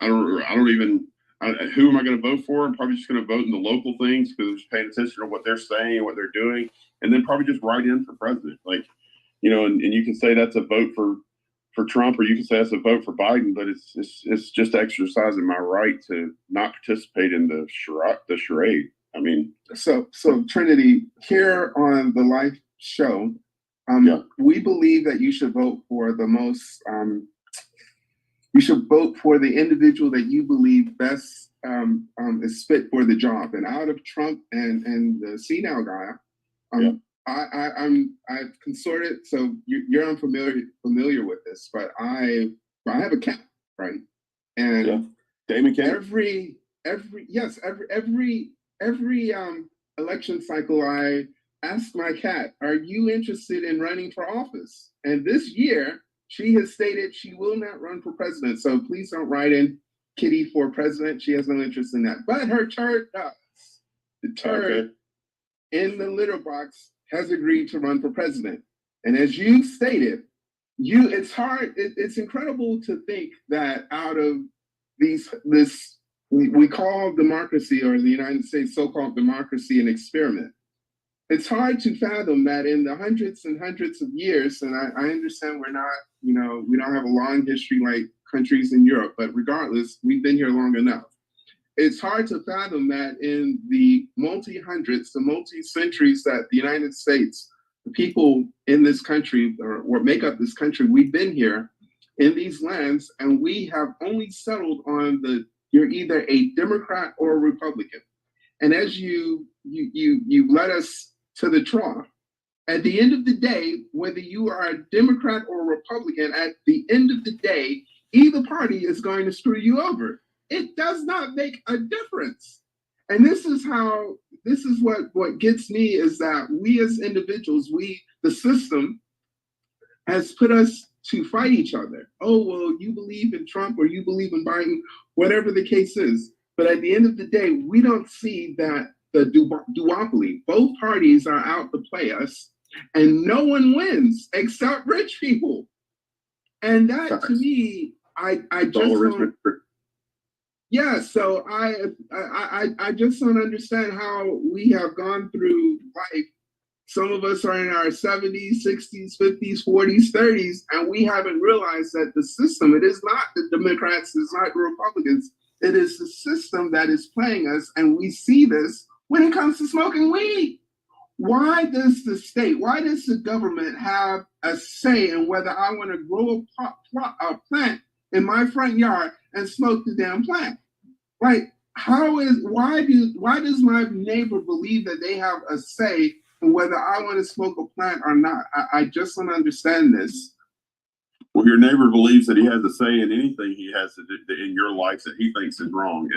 who am I going to vote for? I'm probably just going to vote in the local things because I'm just paying attention to what they're saying, what they're doing, and then probably just write in for president. Like, and you can say that's a vote for Trump, or you can say that's a vote for Biden, but it's just exercising my right to not participate in the charade. I mean, so Trinity, here on the LYFE show, we believe that you should vote for the most. You should vote for the individual that you believe best is fit for the job. And out of Trump and the senile guy, I've consorted. So you're unfamiliar with this, but I have a cat, right? And Damon Cat. Every election cycle, I ask my cat, "Are you interested in running for office?" And this year, she has stated she will not run for president. So please don't write in Kitty for president. She has no interest in that. But her turd does. The turd in the litter box has agreed to run for president. And as you stated, it's hard. It's incredible to think that out of this we call democracy, or the United States so-called democracy, an experiment. It's hard to fathom that in the hundreds and hundreds of years, and I understand we're not, we don't have a long history like countries in Europe, but regardless, we've been here long enough. It's hard to fathom that in the multi-hundreds, the multi-centuries that the United States, the people in this country, or make up this country, we've been here in these lands, and we have only settled on you're either a Democrat or a Republican. And as you led us to the trough, at the end of the day, whether you are a Democrat or a Republican, at the end of the day, either party is going to screw you over. It does not make a difference. And this is what gets me, is that we as individuals, the system has put us to fight each other. Oh, well, you believe in Trump or you believe in Biden, whatever the case is. But at the end of the day, we don't see that the duopoly, both parties are out to play us, and no one wins except rich people. And that, to me, I just don't. Yeah, so I just don't understand how we have gone through life Some of us are in our 70s, 60s, 50s, 40s, 30s, and we haven't realized that the system, it is not the Democrats, it's not the Republicans, it is the system that is playing us, and we see this when it comes to smoking weed. Why does the state, why does the government have a say in whether I want to grow a plant in my front yard and smoke the damn plant? Like, why does my neighbor believe that they have a say in whether I want to smoke a plant or not? I just don't understand this. Well, your neighbor believes that he has a say in anything he has to do in your life that he thinks is wrong.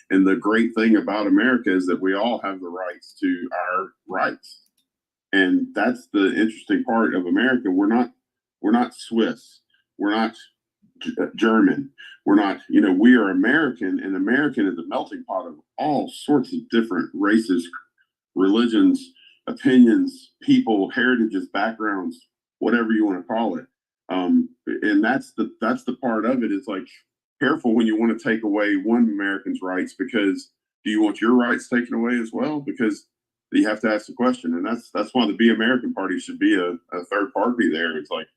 And the great thing about America is that we all have the rights to our rights. And that's the interesting part of America. We're not Swiss. We're not German. We're not, we are American, and American is a melting pot of all sorts of different races, religions, opinions, people, heritages, backgrounds, whatever you want to call it. And that's the part of it. It's like, careful when you want to take away one American's rights, because do you want your rights taken away as well? Because you have to ask the question, and that's why the Be American Party should be a third party there. It's like,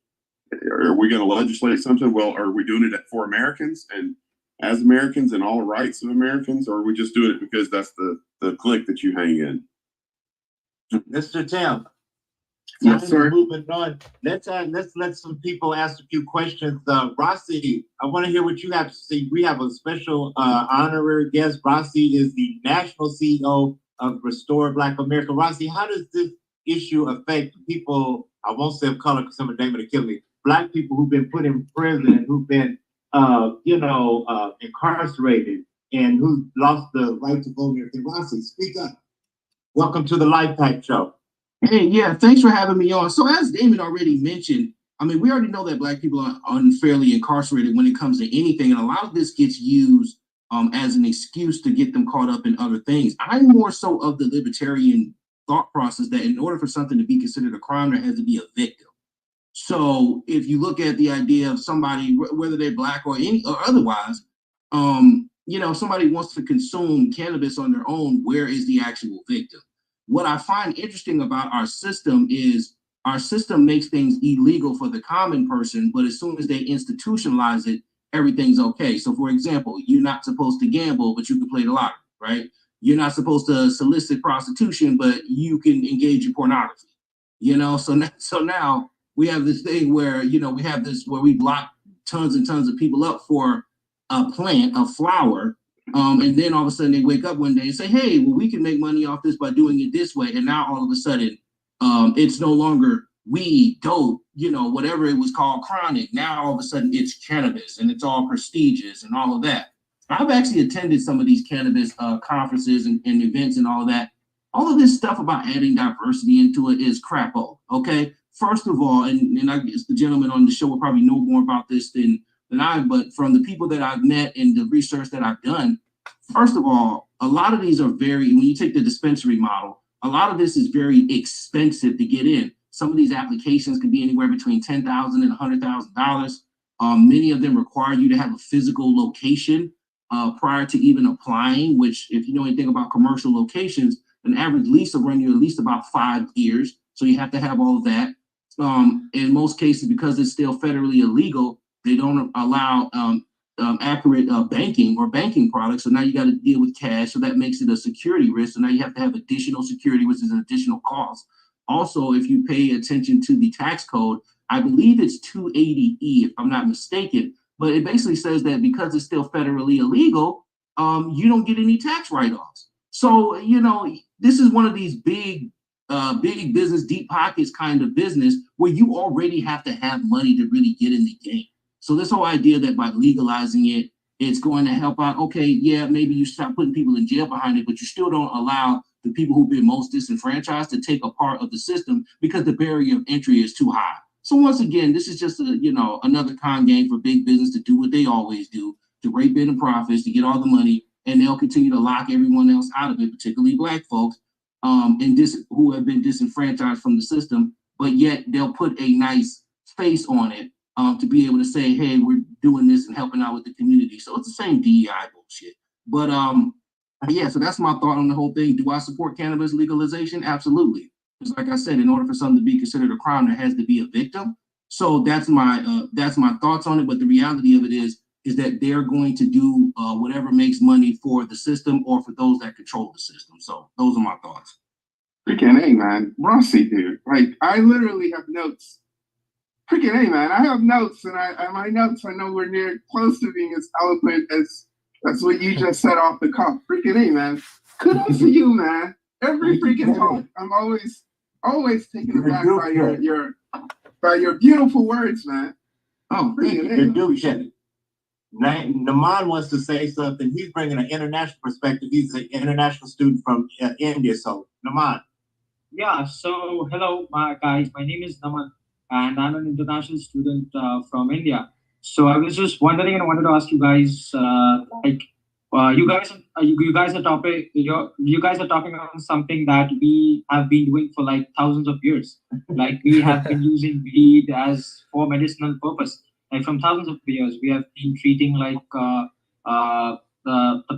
are we going to legislate something? Well, are we doing it for Americans and as Americans and all the rights of Americans, or are we just doing it because that's the clique that you hang in? Mr. Tim. Yes, sir. Moving on. Let's let some people ask a few questions. Rossi, I want to hear what you have to say. We have a special honorary guest. Rossi is the national CEO of Restore Black America. Rossi, how does this issue affect people? I won't say of color because some of them are going to kill me. Black people who've been put in prison and who've been, incarcerated and who lost the right to vote and everything. Rossi, speak up. Welcome to the LYFE Show. Hey, yeah, thanks for having me on. So as Damon already mentioned, I mean, we already know that Black people are unfairly incarcerated when it comes to anything. And a lot of this gets used as an excuse to get them caught up in other things. I'm more so of the libertarian thought process that in order for something to be considered a crime, there has to be a victim. So if you look at the idea of somebody, whether they're Black or otherwise, somebody wants to consume cannabis on their own, where is the actual victim? What I find interesting about our system is our system makes things illegal for the common person, but as soon as they institutionalize it, everything's okay. So for example, you're not supposed to gamble, but you can play the lottery, right? You're not supposed to solicit prostitution, but you can engage in pornography, So now we have this thing where, we have this where we block tons and tons of people up for a plant, a flower, and then all of a sudden they wake up one day and say, hey, well, we can make money off this by doing it this way. And now all of a sudden, it's no longer weed, dope, whatever it was called, chronic. Now all of a sudden it's cannabis and it's all prestigious and all of that. I've actually attended some of these cannabis conferences and events and all of that. All of this stuff about adding diversity into it is crapo, okay? First of all, and I guess the gentleman on the show will probably know more about this than I, but from the people that I've met and the research that I've done, first of all, a lot of these are when you take the dispensary model, a lot of this is very expensive to get in. Some of these applications could be anywhere between $10,000 and $100,000. Many of them require you to have a physical location prior to even applying, which if you know anything about commercial locations, an average lease will run you at least about 5 years. So you have to have all of that. In most cases, because it's still federally illegal, they don't allow accurate banking products. So now you got to deal with cash. So that makes it a security risk. So now you have to have additional security, which is an additional cost. Also, if you pay attention to the tax code, I believe it's 280E, if I'm not mistaken. But it basically says that because it's still federally illegal, you don't get any tax write-offs. So, this is one of these big business, deep pockets kind of business where you already have to have money to really get in the game. So this whole idea that by legalizing it, it's going to help out. Okay, yeah, maybe you stop putting people in jail behind it, but you still don't allow the people who've been most disenfranchised to take a part of the system because the barrier of entry is too high. So once again, this is just another con game for big business to do what they always do, to rape in the profits, to get all the money, and they'll continue to lock everyone else out of it, particularly Black folks, who have been disenfranchised from the system, but yet they'll put a nice face on it to be able to say, hey, we're doing this and helping out with the community. So it's the same DEI bullshit. But yeah, so that's my thought on the whole thing. Do I support cannabis legalization? Absolutely. Because like I said, in order for something to be considered a crime, there has to be a victim. So that's my thoughts on it. But the reality of it is that they're going to do whatever makes money for the system or for those that control the system. So those are my thoughts. Freaking A, man. Rossi, dude. Like, I literally have notes. Freaking A, man. I have notes, and my notes are nowhere near close to being as eloquent as that's what you just said off the cuff. Freaking A, man. Kudos to you, man. Every freaking talk, I'm always taken aback by your beautiful words, man. Oh, freaking A. Naman wants to say something. He's bringing an international perspective. He's an international student from India. So, Naman. Yeah, so hello, guys. My name is Naman, and I'm an international student from India. So I was just wondering, and I wanted to ask you guys, you guys are talking about something that we have been doing for like thousands of years. Like we have been using weed as for medicinal purpose. Like from thousands of years, we have been treating like the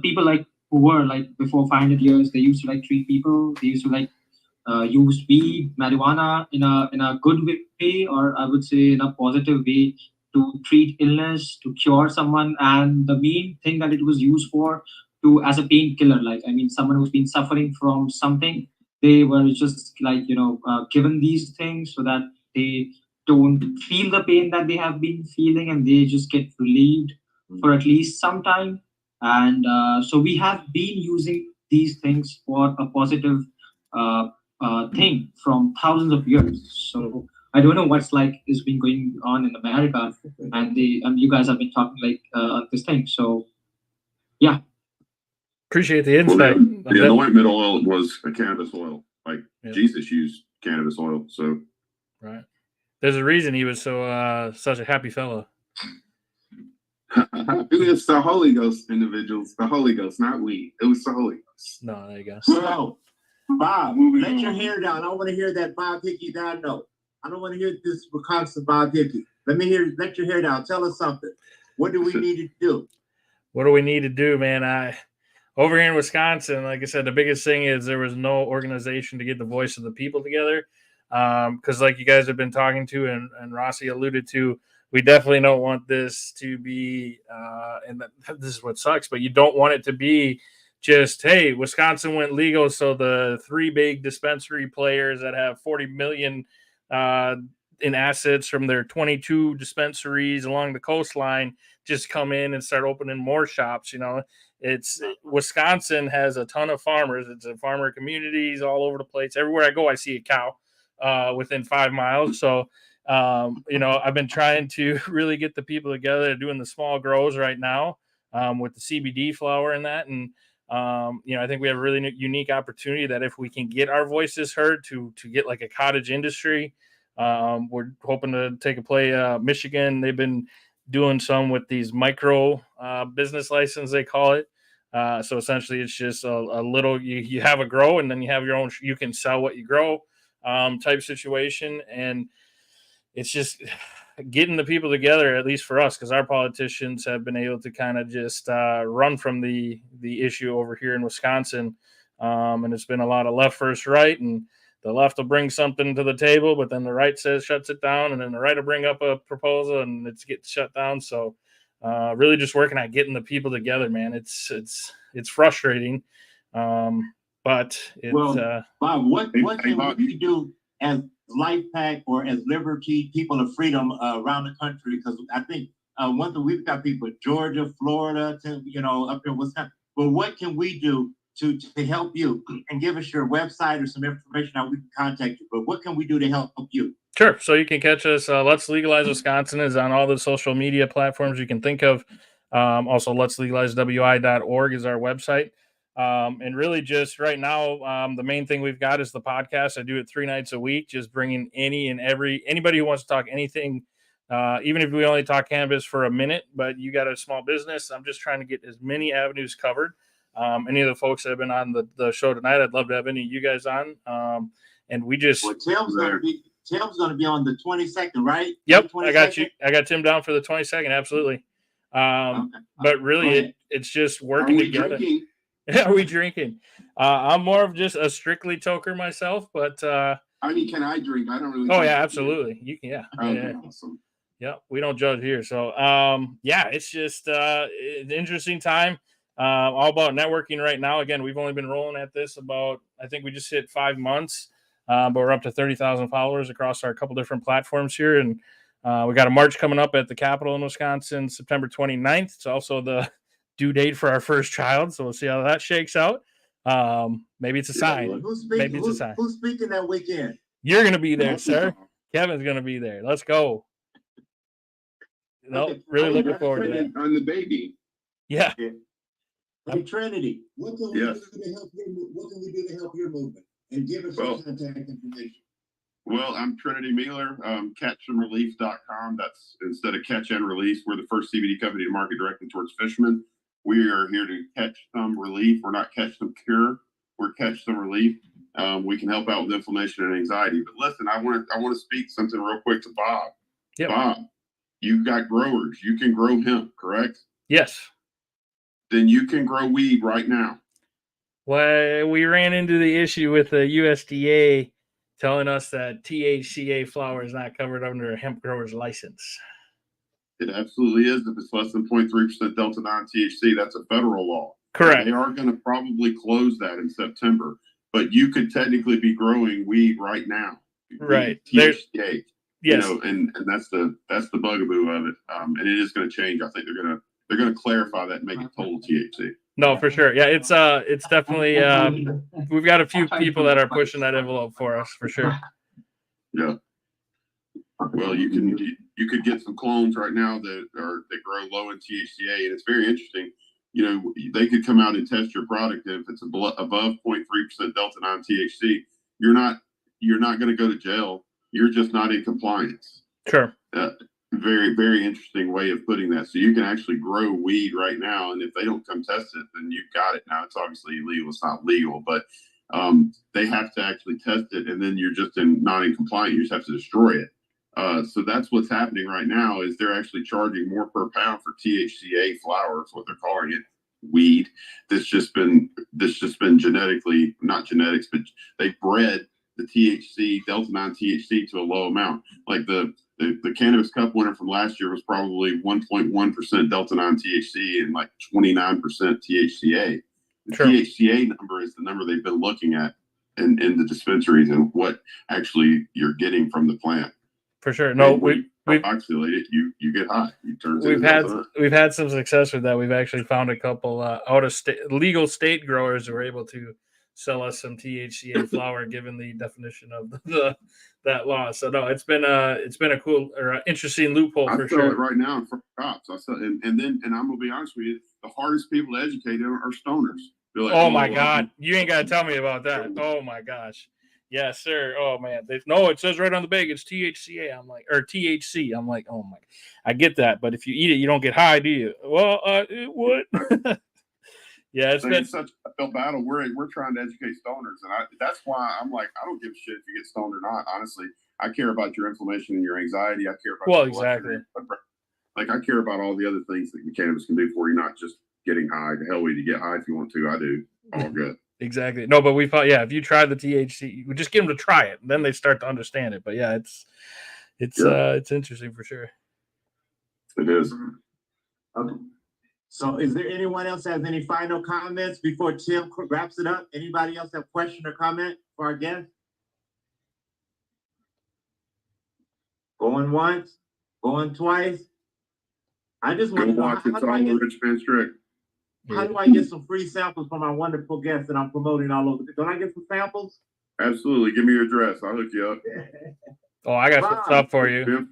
people like who were like before 500 years. They used to like treat people. They used to like use weed, marijuana in a good way, or I would say in a positive way, to treat illness, to cure someone. And the main thing that it was used for, to as a painkiller. Like I mean, someone who's been suffering from something, they were just like given these things so that they don't feel the pain that they have been feeling, and they just get relieved for at least some time. And so we have been using these things for a positive thing from thousands of years. So I don't know what's like is been going on in America, and you guys have been talking like this thing. So yeah, appreciate the insight. The ointment oil was a cannabis oil. Like Jesus used cannabis oil. So right, there's a reason he was so such a happy fellow. It was the Holy Ghost, individuals. The Holy Ghost, not we. It was the Holy Ghost. No, there you go. So, Bob, let your hair down. I want to hear that Bob Hickey that I know. I don't want to hear this constant Bob Hickey. Let your hair down. Tell us something. What do we need to do? What do we need to do, man? Over here in Wisconsin, like I said, the biggest thing is there was no organization to get the voice of the people together. Because like you guys have been talking to and Rossi alluded to, we definitely don't want this to be, and this is what sucks, but you don't want it to be just, hey, Wisconsin went legal, so the three big dispensary players that have 40 million in assets from their 22 dispensaries along the coastline just come in and start opening more shops. It's Wisconsin has a ton of farmers. It's a farmer communities all over the place. Everywhere I go, I see a cow within 5 miles. So, I've been trying to really get the people together doing the small grows right now with the CBD flower and that. And, I think we have a really unique opportunity that if we can get our voices heard to get like a cottage industry, we're hoping to take a play. Michigan, they've been doing some with these micro business license, they call it. So essentially it's just a little, you have a grow and then you have your own, you can sell what you grow type situation. And it's just getting the people together, at least for us, because our politicians have been able to kind of just run from the issue over here in Wisconsin. And it's been a lot of left first right, and the left will bring something to the table, but then the right shuts it down, and then the right will bring up a proposal and it gets shut down. So really just working on getting the people together, man. It's frustrating. But it's Bob, what can we do as Life Pack or as Liberty, People of Freedom around the country? Because I think one thing, we've got people in Georgia, Florida, up in Wisconsin. But what can we do to help you? And give us your website or some information how we can contact you. But what can we do to help you? Sure. So you can catch us. Let's Legalize Wisconsin is on all the social media platforms you can think of. Also, letslegalizewi.org is our website. And really just right now, the main thing we've got is the podcast. I do it 3 nights a week, just bringing anybody who wants to talk anything, even if we only talk cannabis for a minute, but you got a small business. I'm just trying to get as many avenues covered. Any of the folks that have been on the show tonight, I'd love to have any of you guys on. And we just... Well, Tim's going to be on the 22nd, right? Yep, I got you. I got Tim down for the 22nd, absolutely. Okay. But really, it's just working together. Drinking? Are we drinking? I'm more of just a strictly toker myself, but I mean, can I drink? I don't really. Oh drink yeah, beer. absolutely. You can. Yeah. Okay, Yeah. awesome. Yeah, we don't judge here. So, yeah, it's just an interesting time. All about networking right now. Again, we've only been rolling at this about, I think we just hit 5 months, but we're up to 30,000 followers across our couple different platforms here. And we got a march coming up at the Capitol in Wisconsin, September 29th. It's also the due date for our first child. So we'll see how that shakes out. Maybe it's a sign. Who's speaking? Maybe it's a sign. Who's speaking that weekend? You're going to be there, Awesome. sir. Kevin's going to be there. Let's go. No, Okay. really Hey, looking forward to that. On the baby. Yeah. Hey, Trinity, what can we Yes. do to help your what can we do to help your movement? And give us Well- your contact information. Well, I'm Trinity Mealer, catchandrelease.com. That's instead of catch and release. We're the first CBD company to market directly towards fishermen. We are here to catch some relief. We're not catch some cure. We're catch some relief. We can help out with inflammation and anxiety. But listen, I want to speak something real quick to Bob. Yep. Bob, you've got growers. You can grow hemp, correct? Yes. Then you can grow weed right now. Well, we ran into the issue with the USDA telling us that THCA flower is not covered under a hemp grower's license. It absolutely is. If it's less than 0.3% Delta 9 THC, that's a federal law. Correct. They are going to probably close that in September, but you could technically be growing weed right now. Right. THCA. Yes. You know, and that's the bugaboo of it. And it is going to change. I think they're going to clarify that and make it total THC. No, for sure. Yeah, it's definitely we've got a few people that are pushing that envelope for us for sure. Yeah. Well, you could get some clones right now that grow low in THCA, and it's very interesting. You know, they could come out and test your product, and if it's above 0.3% Delta 9 THC, you're not going to go to jail. You're just not in compliance. Sure. Very, very interesting way of putting that. So you can actually grow weed right now, and if they don't come test it, then you've got it. Now it's obviously illegal; it's not legal, but they have to actually test it, and then you're just not in compliance. You just have to destroy it. So that's what's happening right now. Is they're actually charging more per pound for THCA flower, is what they're calling it, weed. That's just been genetically, not genetics, but they bred the THC Delta 9 THC to a low amount. Like the Cannabis Cup winner from last year was probably 1.1% Delta 9 THC and like 29% THCA. The Sure. THCA number is the number they've been looking at in the dispensaries and what actually you're getting from the plant. For sure. No, And when we've you oxidate it, you get high. You turn we've had some success with that. We've actually found a couple out of state legal state growers who were able to sell us some THCA flower given the definition of that law. So no, it's been a cool or interesting loophole I for sell sure. it right now in front of cops. I sell, and I'm gonna be honest with you, the hardest people to educate are stoners. They're like, Oh my well, God, you ain't got to tell me about that. Oh my gosh, yes sir. Oh man, no, it says right on the bag it's THCA. I'm like, or THC. I'm like, oh my, I get that, but if you eat it, you don't get high, do you? Well, it would. Yeah, it's been such an uphill battle. We're trying to educate stoners, and that's why I'm like, I don't give a shit if you get stoned or not. Honestly, I care about your inflammation and your anxiety. I care about your blood sugar. Like I care about all the other things that cannabis can do for you, not just getting high. The hell with you, get high if you want to. I do. All good. Exactly. No, but we thought, yeah, if you try the THC, we just get them to try it, and then they start to understand it. But yeah, it's interesting for sure. It is. Okay. So is there anyone else that has any final comments before Tim wraps it up? Anybody else have a question or comment for our guest? Going once, going twice. I just want Go to know watch It's All a Rich Man's Trick. how do I get some free samples from my wonderful guests that I'm promoting all over? Don't I get some samples? Absolutely. Give me your address. I'll hook you up. Oh, I got some stuff for you.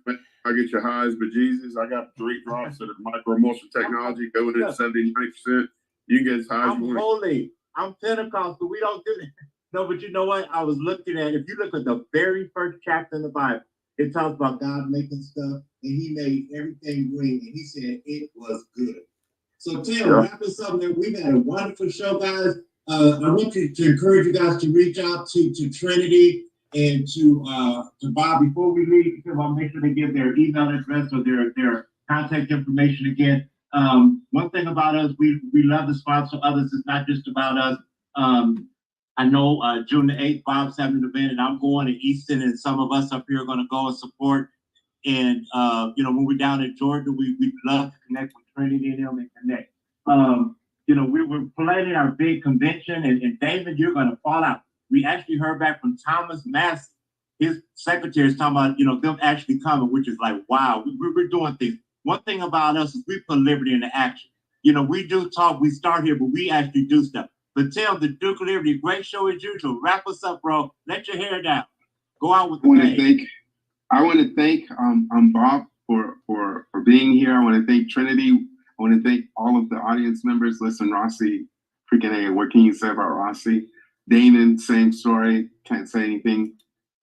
I get your highs, bejesus. I got 3 drops that are microemulsion technology going at 70-90%. You can get as high as I'm you want. holy. I'm Pentecostal. We don't do that. No, but you know what? I was looking at, if you look at the very first chapter in the Bible, it talks about God making stuff, and he made everything green, and he said it was good. So Tim, wrap us up. We've had a wonderful show, guys. I want to encourage you guys to reach out to Trinity and to Bob before we leave, because I'll make sure they give their email address or their contact information again. One thing about us, we love to sponsor others. It's not just about us I know June the 8th, Bob's having an event, and I'm going to Easton, and some of us up here are going to go and support. And when we're down in Georgia, we'd love to connect with Trinity and them and connect. We were planning our big convention, and David, you're going to fall out. We actually heard back from Thomas Mass, his secretary is talking about, them actually coming, which is like, wow, we're doing things. One thing about us is we put liberty into action. We do talk, we start here, but we actually do stuff. But Tim, the Duke of Liberty, great show as usual. Wrap us up, bro. Let your hair down. Go out with the bang. I want to thank Bob for being here. I want to thank Trinity. I want to thank all of the audience members. Listen, Rossi, freaking A, what can you say about Rossi? Damon, same story. Can't say anything.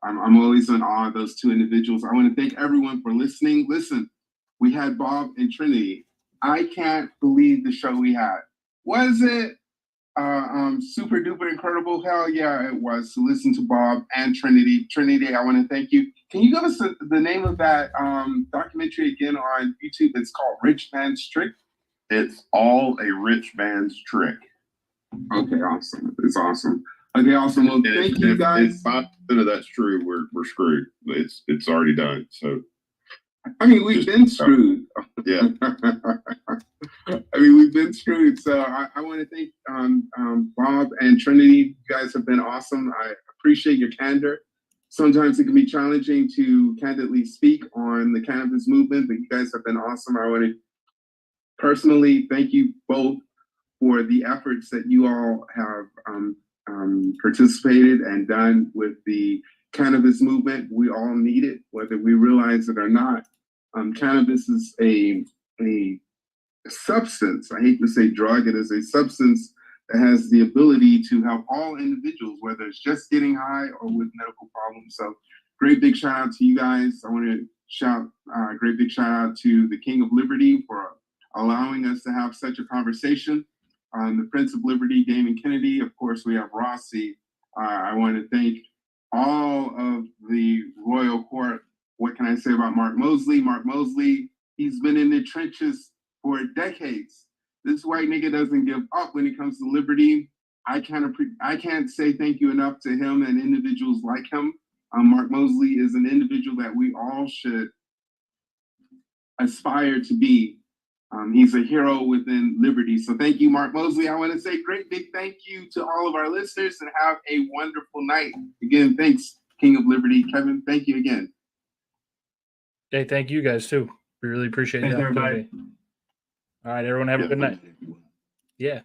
I'm always in awe of those two individuals. I want to thank everyone for listening. Listen, we had Bob and Trinity. I can't believe the show we had. Was it super duper incredible? Hell yeah, it was. To listen to Bob and Trinity. Trinity, I want to thank you. Can you give us the name of that documentary again on YouTube? It's called Rich Man's Trick. It's all a rich man's trick. Okay, awesome. It's awesome. Okay, awesome. Well, thank you guys. If 5% of that's true, we're screwed. It's already done. So I mean, we've been screwed. Yeah. We've been screwed. So I want to thank Bob and Trinity. You guys have been awesome. I appreciate your candor. Sometimes it can be challenging to candidly speak on the cannabis movement, but you guys have been awesome. I want to personally thank you both for the efforts that you all have participated and done with the cannabis movement. We all need it, whether we realize it or not. Cannabis is a substance. I hate to say drug. It is a substance that has the ability to help all individuals, whether it's just getting high or with medical problems. So great big shout out to you guys. I want to shout great big shout out to the King of Liberty for allowing us to have such a conversation. The Prince of Liberty, Damon Kennedy. Of course, we have Rossi. I want to thank all of the royal court. What can I say about Mark Mosley? Mark Mosley, he's been in the trenches for decades. This white nigga doesn't give up when it comes to liberty. I can't say thank you enough to him and individuals like him. Mark Mosley is an individual that we all should aspire to be. He's a hero within liberty. So thank you, Mark Mosley. I want to say great big thank you to all of our listeners and have a wonderful night. Again, thanks, King of Liberty. Kevin, thank you again. Hey, thank you guys too. We really appreciate Thanks, the everybody. opportunity. All right, everyone have a good night. Yeah.